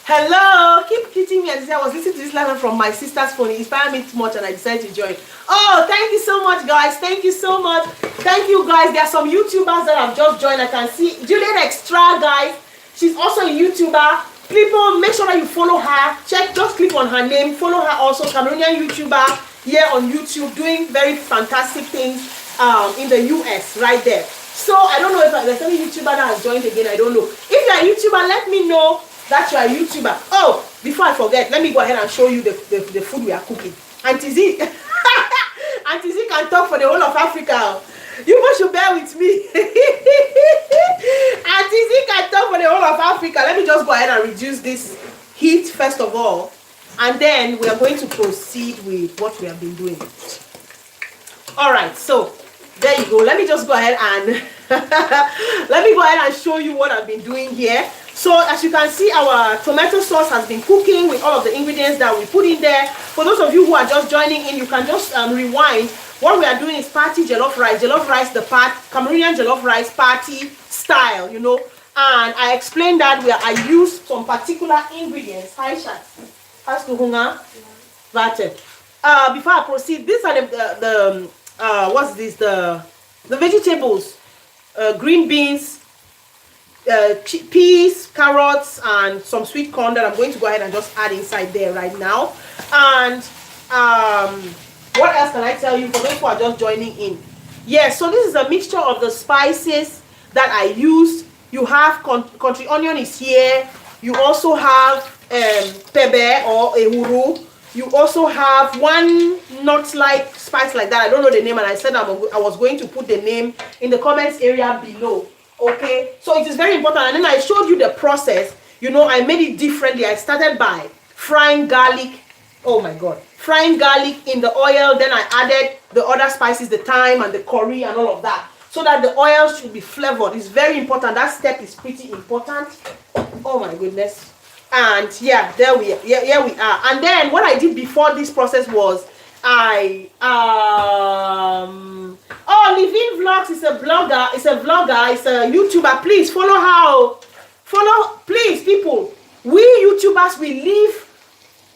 [SPEAKER 1] Hello, keep hitting me. I was listening to this letter from my sister's phone. It inspired me too much and I decided to join. Oh, thank you so much, guys. Thank you so much. Thank you, guys. There are some YouTubers that have just joined. I can see Juliet Extra, guys. She's also a YouTuber. People, make sure that you follow her. Just click on her name. Follow her also. Cameroonian YouTuber here on YouTube, doing very fantastic things in the US right there. So I don't know if there's any YouTuber that has joined again. I don't know. If you're a YouTuber, let me know that you're a YouTuber. Oh, before I forget, let me go ahead and show you the food we are cooking. Auntie Z, Auntie Z can talk for the whole of Africa. You must should bear with me. Auntie Z can talk for the whole of Africa. Let me just go ahead and reduce this heat first of all, and then we are going to proceed with what we have been doing. All right, so there you go. Let me just go ahead and show you what I've been doing here. So as you can see, our tomato sauce has been cooking with all of the ingredients that we put in there. For those of you who are just joining in, you can just rewind. What we are doing is party jollof rice. Jollof rice, the part Cameroonian jollof rice party style, you know. And I explained that I use some particular ingredients. Hi, Shat. Before I proceed, these are what's this? The vegetables, green beans, peas, carrots, and some sweet corn that I'm going to go ahead and just add inside there right now. And what else can I tell you for those who are just joining in? Yes, so this is a mixture of the spices that I used. You have country onion is here. You also have pebe or ehuru. You also have one nut-like spice like that. I don't know the name, and I said I was going to put the name in the comments area below. Okay, so it is very important. And then I showed you the process. You know, I made it differently. I started by frying garlic. Oh my God, frying garlic in the oil. Then I added the other spices, the thyme and the curry and all of that, so that the oil should be flavored. It's very important. That step is pretty important. Oh my goodness. And yeah, here we are. And then what I did before this process was Living Vlogs is a blogger, it's a YouTuber. Please follow her. Please, people. We YouTubers, we live,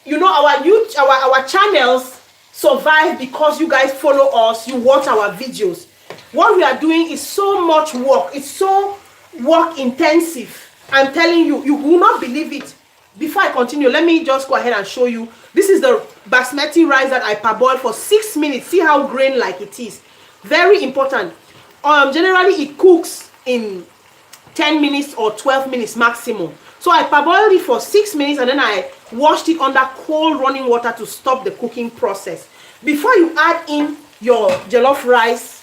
[SPEAKER 1] you know, our channels survive because you guys follow us, you watch our videos. What we are doing is so much work. It's so work intensive. I'm telling you, you will not believe it. Before I continue, let me just go ahead and show you. This is the basmati rice that I parboiled for 6 minutes. See how grain like it is. Very important. Generally it cooks in 10 minutes or 12 minutes maximum. So I parboiled it for 6 minutes and then I washed it under cold running water to stop the cooking process. Before you add in your jollof rice,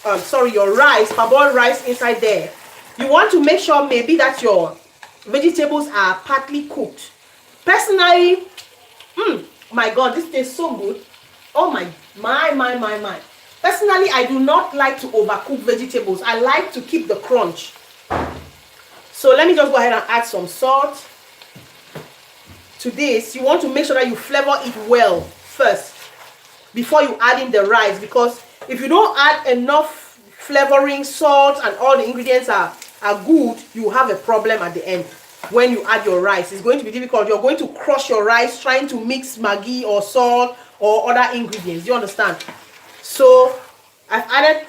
[SPEAKER 1] your rice, parboiled rice inside there, you want to make sure maybe that your vegetables are partly cooked. Personally, my God, this tastes so good. Oh my. Personally, I do not like to overcook vegetables. I like to keep the crunch. So let me just go ahead and add some salt to this. You want to make sure that you flavor it well first before you add in the rice, because if you don't add enough flavoring, salt, and all the ingredients are are good, you have a problem at the end. When you add your rice, it's going to be difficult. You're going to crush your rice trying to mix Maggi or salt or other ingredients. Do you understand? So I've added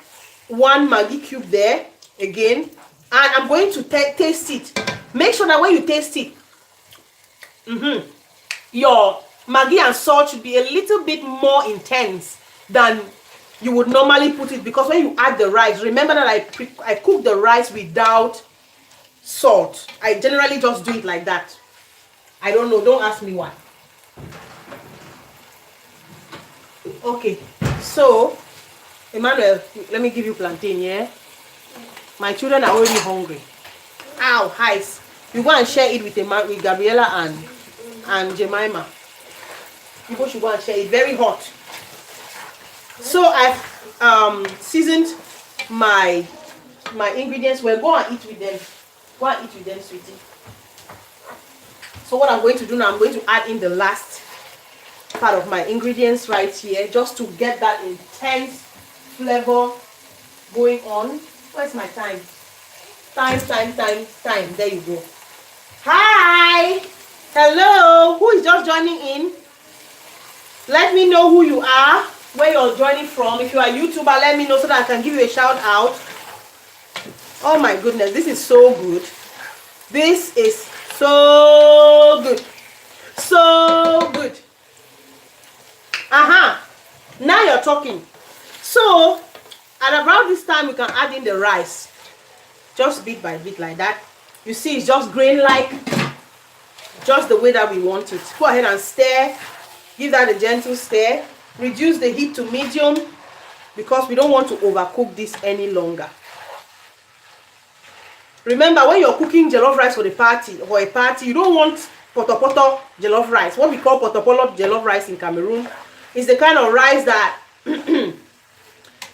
[SPEAKER 1] 1 Maggi cube there again, and I'm going to taste it. Make sure that when you taste it, your Maggi and salt should be a little bit more intense than you would normally put it, because when you add the rice, remember that I cook the rice without salt. I generally just do it like that. I don't know, don't ask me why. Okay, so Emmanuel, let me give you plantain, yeah? My children are already hungry. Ow, highs. You go and share it with Gabriela and Jemima. You both should go and share it. Very hot. So I've seasoned my ingredients. Well, go and eat with them. Go and eat with them, sweetie. So what I'm going to do now, I'm going to add in the last part of my ingredients right here, just to get that intense flavor going on. Where's my time? Time. There you go. Hi. Hello. Who is just joining in? Let me know who you are, where you're joining from. If you are a YouTuber, let me know so that I can give you a shout out. Oh my goodness, this is so good. This is so good. So good. Now you're talking. So at about this time, we can add in the rice. Just bit by bit like that. You see, it's just grain-like. Just the way that we want it. Go ahead and stir. Give that a gentle stir. Reduce the heat to medium, because we don't want to overcook this any longer. Remember, when you're cooking jollof rice for a party, you don't want poto jollof rice. What we call poto jollof rice in Cameroon is the kind of rice that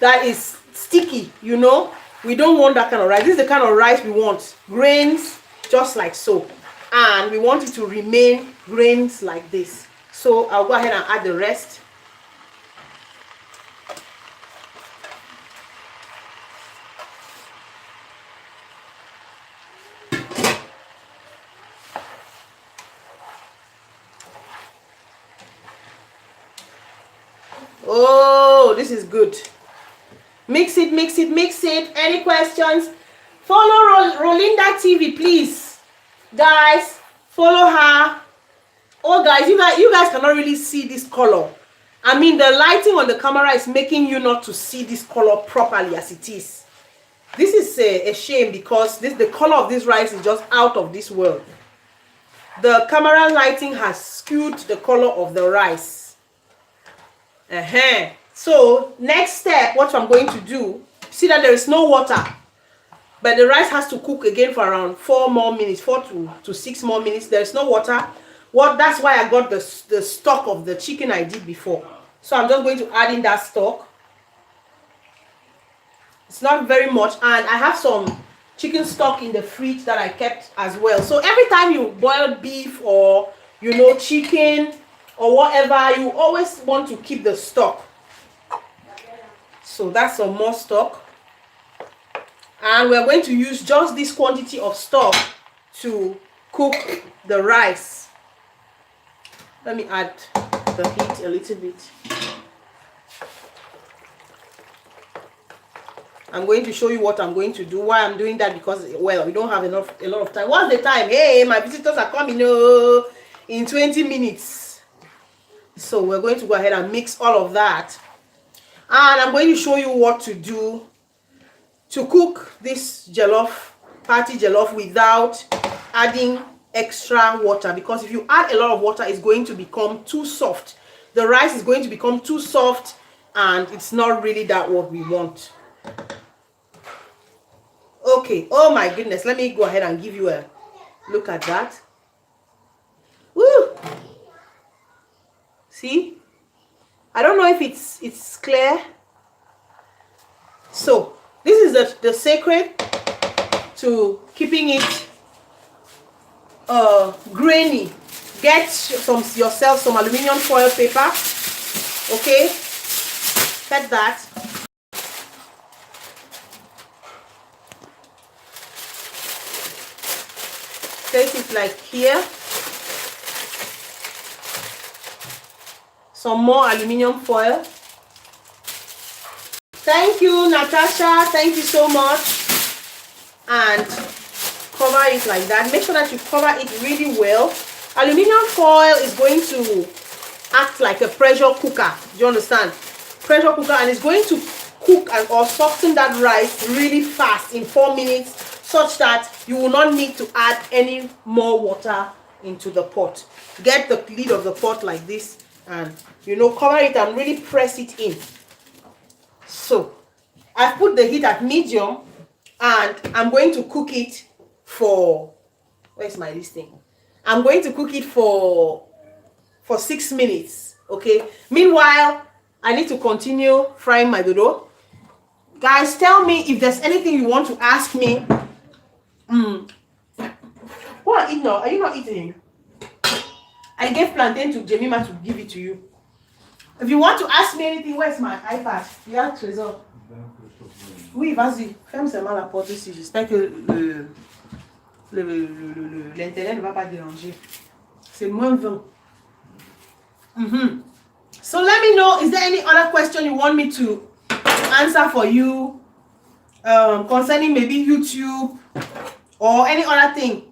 [SPEAKER 1] that is sticky, you know. We don't want that kind of rice. This is the kind of rice we want. Grains, just like so. And we want it to remain grains like this. So I'll go ahead and add the rest. Oh, this is good. Mix it. Any questions? Follow Rolinda TV, please. Guys, follow her. Oh, guys, you guys cannot really see this color. I mean, the lighting on the camera is making you not to see this color properly as it is. This is a shame, because the color of this rice is just out of this world. The camera lighting has skewed the color of the rice. So next step, what I'm going to do, see that there is no water, but the rice has to cook again for around 4 more minutes, 4 to 6 more minutes. There's no water. That's why I got the stock of the chicken I did before. So I'm just going to add in that stock. It's not very much, and I have some chicken stock in the fridge that I kept as well. So every time you boil beef or chicken or whatever, you always want to keep the stock. So that's some more stock, and we're going to use just this quantity of stock to cook the rice. Let me add the heat a little bit. I'm going to show you what I'm going to do. Why I'm doing that, because, well, we don't have a lot of time. What's the time? Hey, my visitors are coming in 20 minutes. So we're going to go ahead and mix all of that. And I'm going to show you what to do to cook this jollof, party jollof, without adding extra water. Because if you add a lot of water, it's going to become too soft. The rice is going to become too soft, and it's not really that what we want. Okay, oh my goodness, let me go ahead and give you a look at that. Woo! See? I don't know if it's clear. So this is the secret to keeping it grainy. Get yourself some aluminum foil paper. Okay, get that. place it like here. Some more aluminum foil. Thank you, Natasha. Thank you so much. And cover it like that. Make sure that you cover it really well. Aluminum foil is going to act like a pressure cooker. Do you understand? Pressure cooker, and it's going to cook or soften that rice really fast in 4 minutes, such that you will not need to add any more water into the pot. Get the lid of the pot like this, and cover it and really press it in. So I've put the heat at medium, and I'm going to cook it for, where's my listing? I'm going to cook it for 6 minutes. Okay, meanwhile I need to continue frying my dodo. Guys, tell me if there's anything you want to ask me. What are you now? Are you not eating? I gave plantain to Jemima to give it to you. If you want to ask me anything, where's my iPad? Yeah, Trésor. Oui, vas-y. Ferme seulement la porte ici. J'espère que l'internet ne va pas déranger. C'est moins 20. So let me know, is there any other question you want me to answer for you concerning maybe YouTube or any other thing?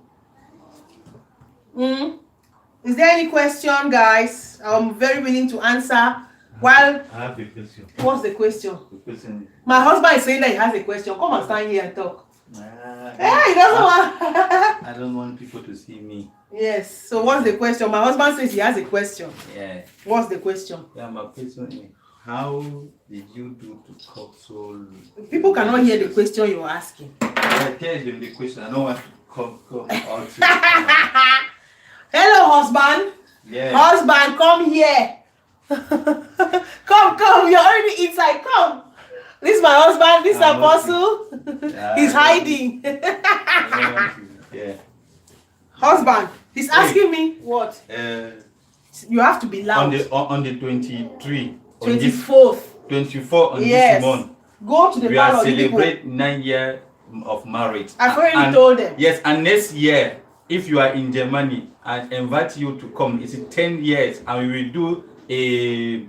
[SPEAKER 1] Is there any question, guys? I'm very willing to answer. While
[SPEAKER 2] I have a question.
[SPEAKER 1] What's the question?
[SPEAKER 2] The question.
[SPEAKER 1] My husband is saying that he has a question. Come and stand here and talk.
[SPEAKER 2] Hey,
[SPEAKER 1] he doesn't want.
[SPEAKER 2] I don't want people to see me.
[SPEAKER 1] Yes. So what's the question? My husband says he has a question.
[SPEAKER 2] Yeah.
[SPEAKER 1] What's the question?
[SPEAKER 2] Yeah, my question is, how did you do to cook so?
[SPEAKER 1] People cannot hear the question you're asking.
[SPEAKER 2] I tell them the question. I don't want to come out.
[SPEAKER 1] Hello, husband.
[SPEAKER 2] Yeah.
[SPEAKER 1] Husband, come here. come. You're already inside. Come. This is my husband. This is Apostle. He's hiding.
[SPEAKER 2] Yeah.
[SPEAKER 1] Husband, he's asking me what? You have to be loud.
[SPEAKER 2] On the 23.
[SPEAKER 1] 24th.
[SPEAKER 2] 24 on
[SPEAKER 1] Yes.
[SPEAKER 2] this month.
[SPEAKER 1] Go to the
[SPEAKER 2] We are
[SPEAKER 1] parlor.
[SPEAKER 2] celebrating 9 years of marriage.
[SPEAKER 1] I've already told them.
[SPEAKER 2] Yes, and next year, if you are in Germany, I invite you to come. It's 10 years, and we will do a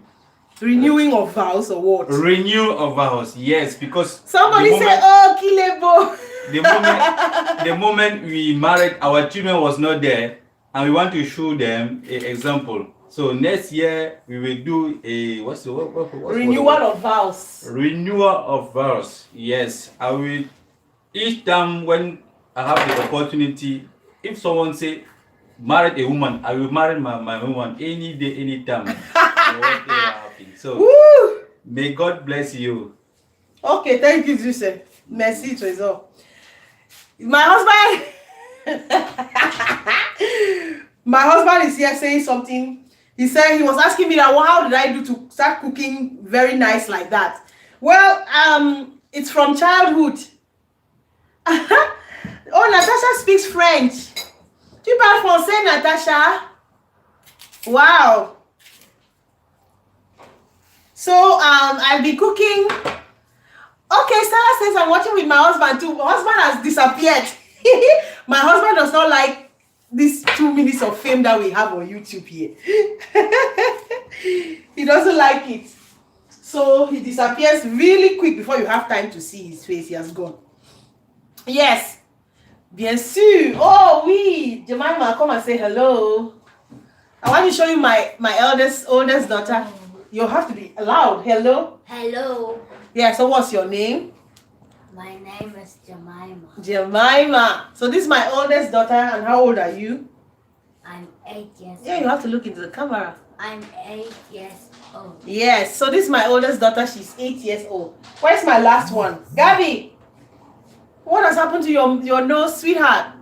[SPEAKER 1] renewing of vows or what?
[SPEAKER 2] Renew of vows, yes, because
[SPEAKER 1] somebody say, "Oh, Kilebo."
[SPEAKER 2] The moment we married, our children was not there, and we want to show them an example. So next year we will do a what's
[SPEAKER 1] renewal of vows.
[SPEAKER 2] Renewal of vows. Yes, I will. Each time when I have the opportunity, if someone say married a woman, I will marry my woman any day, any time. So
[SPEAKER 1] woo!
[SPEAKER 2] May God bless you.
[SPEAKER 1] Okay, thank you, Jesus. Merci, Trésor. My husband is here saying something. He said he was asking me that, well, how did I do to start cooking very nice like that? Well, it's from childhood. Oh, Natasha speaks French. Tu parles français, Natasha? Wow. So I'll be cooking. Okay, Sarah says I'm watching with my husband too. My husband has disappeared. My husband does not like these 2 minutes of fame that we have on YouTube here. He doesn't like it. So he disappears really quick before you have time to see his face. He has gone. Yes. Bien sûr. Oh, oui. Jemima, come and say hello. I want to show you my oldest daughter. You have to be loud. Hello.
[SPEAKER 3] Hello.
[SPEAKER 1] Yeah, so what's your name?
[SPEAKER 3] My name is Jemima.
[SPEAKER 1] Jemima. So this is my oldest daughter, and how old are you?
[SPEAKER 3] I'm 8 years
[SPEAKER 1] Yeah,
[SPEAKER 3] old.
[SPEAKER 1] you have to look into the camera.
[SPEAKER 3] I'm 8 years old.
[SPEAKER 1] Yes, so this is my oldest daughter. She's 8 years old. Where's my last one? Gabby, what has happened to your nose, sweetheart?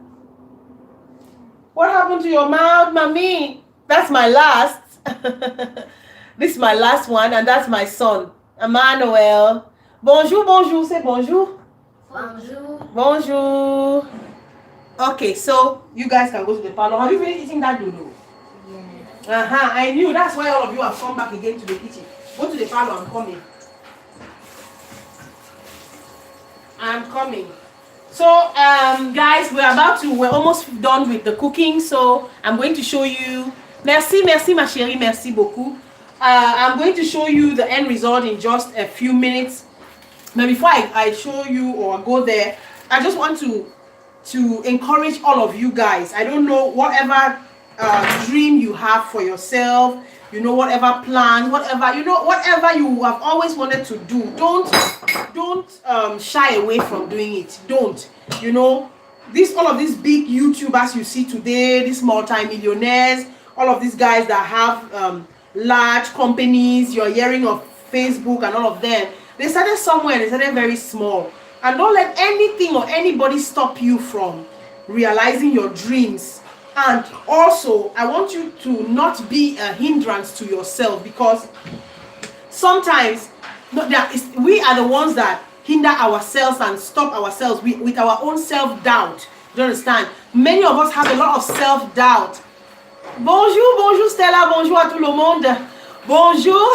[SPEAKER 1] What happened to your mouth, mommy? That's my last. This is my last one, and that's my son, Emmanuel. Bonjour, bonjour. Say bonjour.
[SPEAKER 3] Bonjour.
[SPEAKER 1] Bonjour. Okay, so you guys can go to the parlor. Have you finished eating that dodo?
[SPEAKER 3] Yeah.
[SPEAKER 1] I knew. That's why all of you have come back again to the kitchen. Go to the parlor. I'm coming. I'm coming. So, guys, we're almost done with the cooking. So, I'm going to show you. Merci, merci, ma chérie, merci beaucoup. I'm going to show you the end result in just a few minutes. Now, before I show you or go there, I just want to encourage all of you guys. I don't know whatever dream you have for yourself, you know, whatever plan, whatever you have always wanted to do. Don't shy away from doing it. Don't, you know, all of these big YouTubers you see today, these multi-millionaires, all of these guys that have large companies, you're hearing of Facebook and all of them. They started somewhere, they started very small. And don't let anything or anybody stop you from realizing your dreams. And also, I want you to not be a hindrance to yourself, because sometimes we are the ones that hinder ourselves and stop ourselves with our own self-doubt. Do you understand? Many of us have a lot of self-doubt. Bonjour, bonjour Stella, bonjour à tout le monde. Bonjour.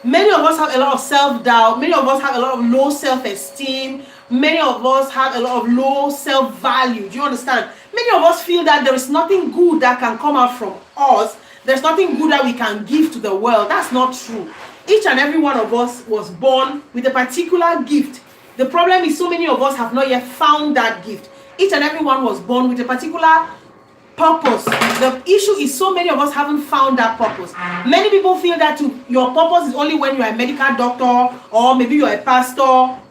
[SPEAKER 1] Many of us have a lot of self-doubt. Many of us have a lot of low self-esteem. Many of us have a lot of low self-value. Do you understand? Many of us feel that there is nothing good that can come out from us. There's nothing good that we can give to the world. That's not true. Each and every one of us was born with a particular gift. The problem is so many of us have not yet found that gift. Each and every one was born with a particular purpose. The issue is so many of us haven't found that purpose. Many people feel that your purpose is only when you're a medical doctor, or maybe you're a pastor,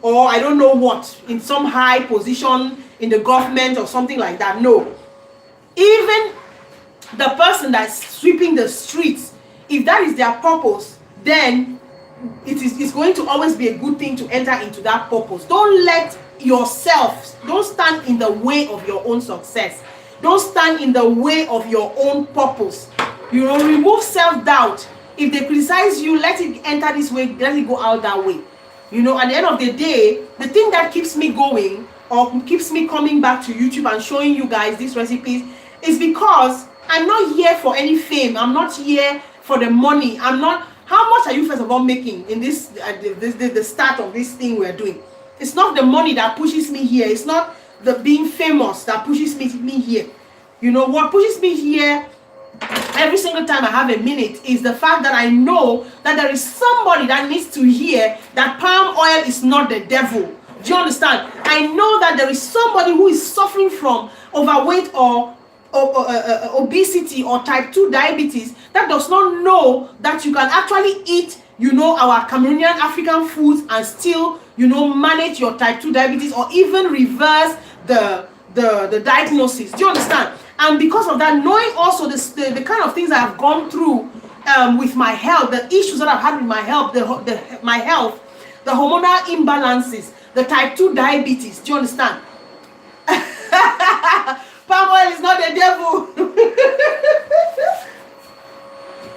[SPEAKER 1] or I don't know what, in some high position in the government or something like that. No. Even the person that's sweeping the streets, if that is their purpose, then it's going to always be a good thing to enter into that purpose. Don't let yourself, don't stand in the way of your own success. Don't stand in the way of your own purpose. You know, remove self-doubt. If they criticize you, let it enter this way, let it go out that way. You know, at the end of the day, the thing that keeps me going or keeps me coming back to YouTube and showing you guys these recipes is because I'm not here for any fame. I'm not here for the money. I'm not. How much are you first of all making in this the start of this thing we're doing? It's not the money that pushes me here. It's not the being famous that pushes me here. You know what pushes me here every single time I have a minute is the fact that I know that there is somebody that needs to hear that palm oil is not the devil. Do you understand? I know that there is somebody who is suffering from overweight or obesity or type 2 diabetes that does not know that you can actually eat, you know, our Cameroonian African foods and still, you know, manage your type 2 diabetes or even reverse the diagnosis. Do you understand? And because of that, knowing also the kind of things I have gone through with my health, the issues that I've had with my health, my health, the hormonal imbalances, the type 2 diabetes. Do you understand? Palm oil is not the devil.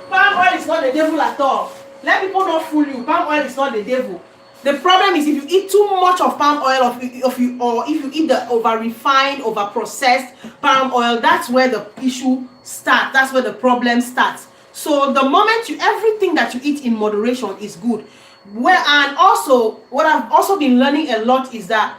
[SPEAKER 1] Palm oil is not the devil at all. Let people not fool you. Palm oil is not the devil. The problem is if you eat too much of palm oil, or if you eat the over-refined, over-processed palm oil, that's where the issue starts. That's where the problem starts. So the moment everything that you eat in moderation is good. Well, and also what I've also been learning a lot is that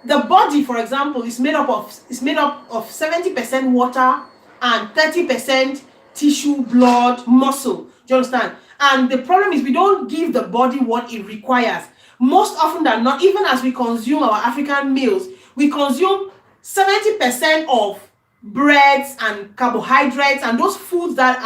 [SPEAKER 1] the body, for example, is made up of 70% water and 30% tissue, blood, muscle. Do you understand? And the problem is we don't give the body what it requires. Most often than not, even as we consume our African meals, we consume 70% of breads and carbohydrates and those foods that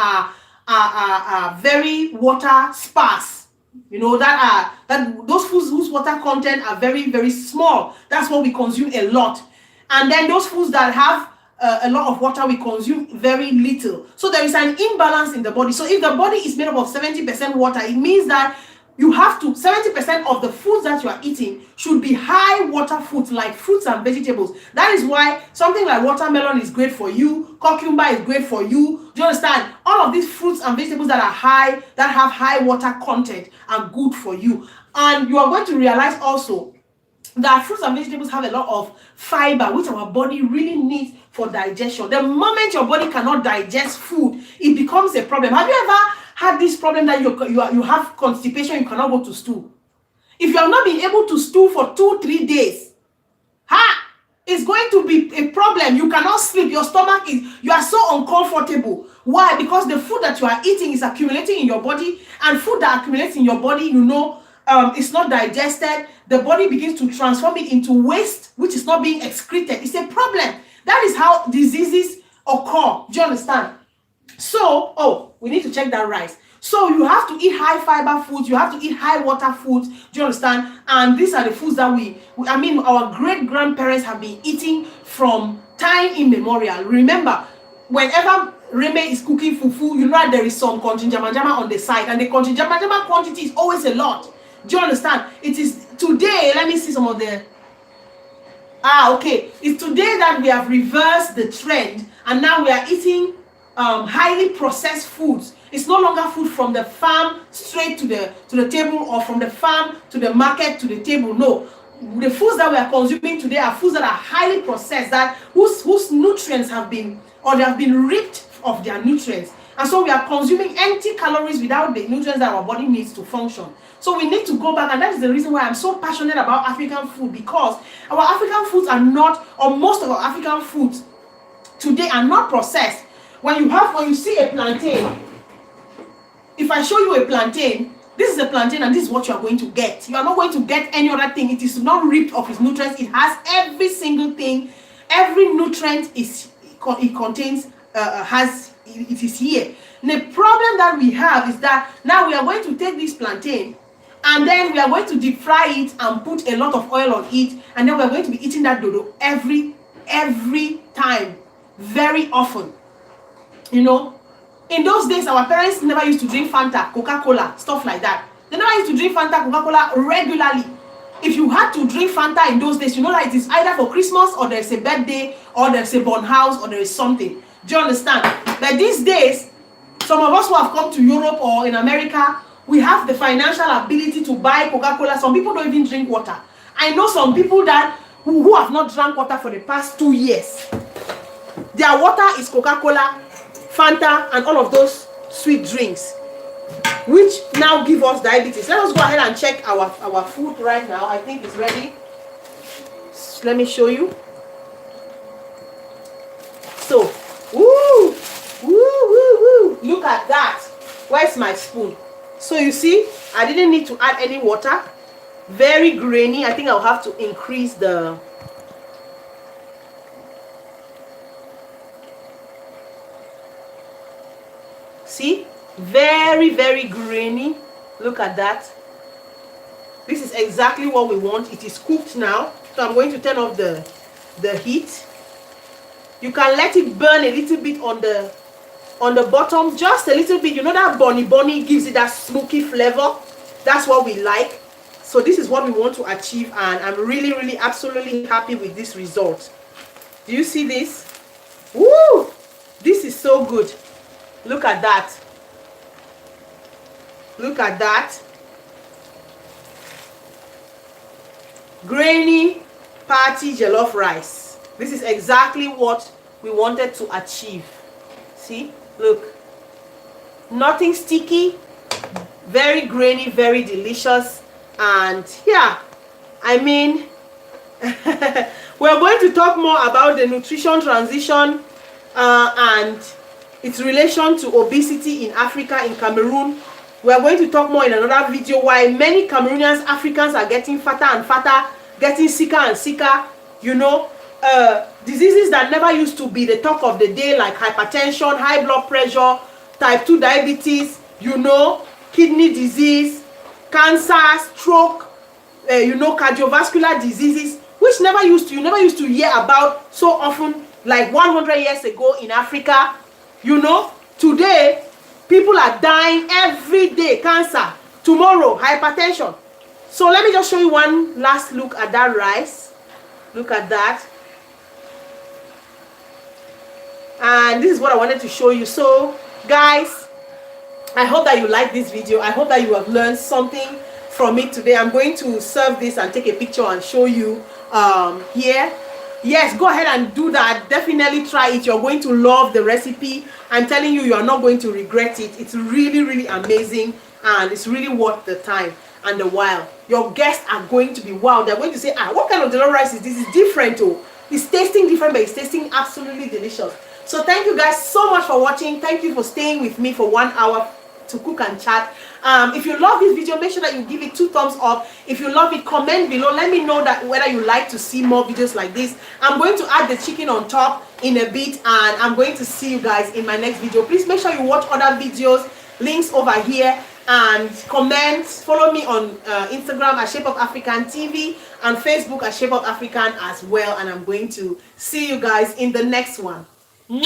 [SPEAKER 1] are very water sparse. You know, those foods whose water content are very, very small. That's what we consume a lot. And then those foods that have a lot of water, we consume very little. So there is an imbalance in the body. So if the body is made up of 70% water, it means that you have to, 70% of the foods that you are eating should be high water foods like fruits and vegetables. That is why something like watermelon is great for you, cucumber is great for you. Do you understand? All of these fruits and vegetables that have high water content are good for you. And you are going to realize also that fruits and vegetables have a lot of fiber, which our body really needs for digestion. The moment your body cannot digest food, it becomes a problem. Have you ever had this problem that you have constipation, you cannot go to stool? If you have not been able to stool for 2-3 days, Ha! It's going to be a problem. You cannot sleep. Your stomach you are so uncomfortable. Why? Because the food that you are eating is accumulating in your body, and food that accumulates in your body, it's not digested. The body begins to transform it into waste, which is not being excreted. It's a problem. That is how diseases occur. Do you understand? So, we need to check that rice. So you have to eat high fiber foods, you have to eat high water foods. Do you understand? And these are the foods that our great grandparents have been eating from time immemorial. Remember, whenever Reme is cooking fufu, you know there is some kontinjamajama on the side, and the kontinjamajama quantity is always a lot. Do you understand? It is today, let me see some of the it's today that we have reversed the trend, and now we are eating highly processed foods. It's no longer food from the farm straight to the table, or from the farm to the market to the table. No, the foods that we are consuming today are foods that are highly processed, whose nutrients have been ripped of their nutrients, and so we are consuming empty calories without the nutrients that our body needs to function. So we need to go back, and that is the reason why I'm so passionate about African food, because our African foods are not, or most of our African foods today are not processed. When you see a plantain, if I show you a plantain, this is a plantain and this is what you are going to get. You are not going to get any other thing. It is not ripped of its nutrients. It has every single thing. Every nutrient it contains it is here. And the problem that we have is that now we are going to take this plantain, and then we are going to deep fry it and put a lot of oil on it, and then we are going to be eating that dodo every time, very often. In those days, our parents never used to drink Fanta, Coca-Cola, stuff like that. They never used to drink Fanta, Coca-Cola regularly. If you had to drink Fanta in those days, you know that it is either for Christmas, or there's a birthday, or there's a born house, or there is something. Do you understand? But these days, some of us who have come to Europe or in America, we have the financial ability to buy Coca-Cola. Some people don't even drink water. I know some people who have not drank water for the past 2 years. Their water is Coca-Cola, Fanta, and all of those sweet drinks, which now give us diabetes. Let us go ahead and check our food right now. I think it's ready. Let me show you. So, look at that. Where's my spoon? So you see, I didn't need to add any water. Very grainy. I think I'll have to increase the see, very, very grainy. Look at that. This is exactly what we want. It is cooked now. So I'm going to turn off the heat. You can let it burn a little bit on the bottom, just a little bit. You know that bunny gives it that smoky flavor. That's what we like. So this is what we want to achieve, and I'm really, really, absolutely happy with this result. Do you see this? Woo! This is so good. Look at that. Look at that. Grainy party jollof rice. This is exactly what we wanted to achieve. See? Look. Nothing sticky. Very grainy, very delicious. And yeah, I mean, we're going to talk more about the nutrition transition and its relation to obesity in Africa, in Cameroon. We are going to talk more in another video why many Cameroonians, Africans are getting fatter and fatter, getting sicker and sicker. Diseases that never used to be the talk of the day, like hypertension, high blood pressure, type 2 diabetes, kidney disease, cancer, stroke, cardiovascular diseases, which you never used to hear about so often, like 100 years ago in Africa. Today people are dying every day. Cancer, tomorrow hypertension. So let me just show you one last look at that rice. Look at that. And this is what I wanted to show you. So guys, I hope that you like this video. I hope that you have learned something from it today. I'm going to serve this and take a picture and show you here. Yes, go ahead and do that. Definitely try it. You're going to love the recipe. I'm telling you, you are not going to regret it. It's really, really amazing, and it's really worth the time. and the wild. Your guests are going to be wow. They're going to say, what kind of jollof rice is this? It's different. Oh, it's tasting different, but it's tasting absolutely delicious. So thank you guys so much for watching. Thank you for staying with me for 1 hour to cook and chat. If you love this video, make sure that you give it 2 thumbs up. If you love it, comment below. Let me know that whether you like to see more videos like this. I'm going to add the chicken on top in a bit, and I'm going to see you guys in my next video. Please make sure you watch other videos, links over here, and comment. Follow me on Instagram at Shape of African TV and Facebook at Shape of African as well. And I'm going to see you guys in the next one. Mwah!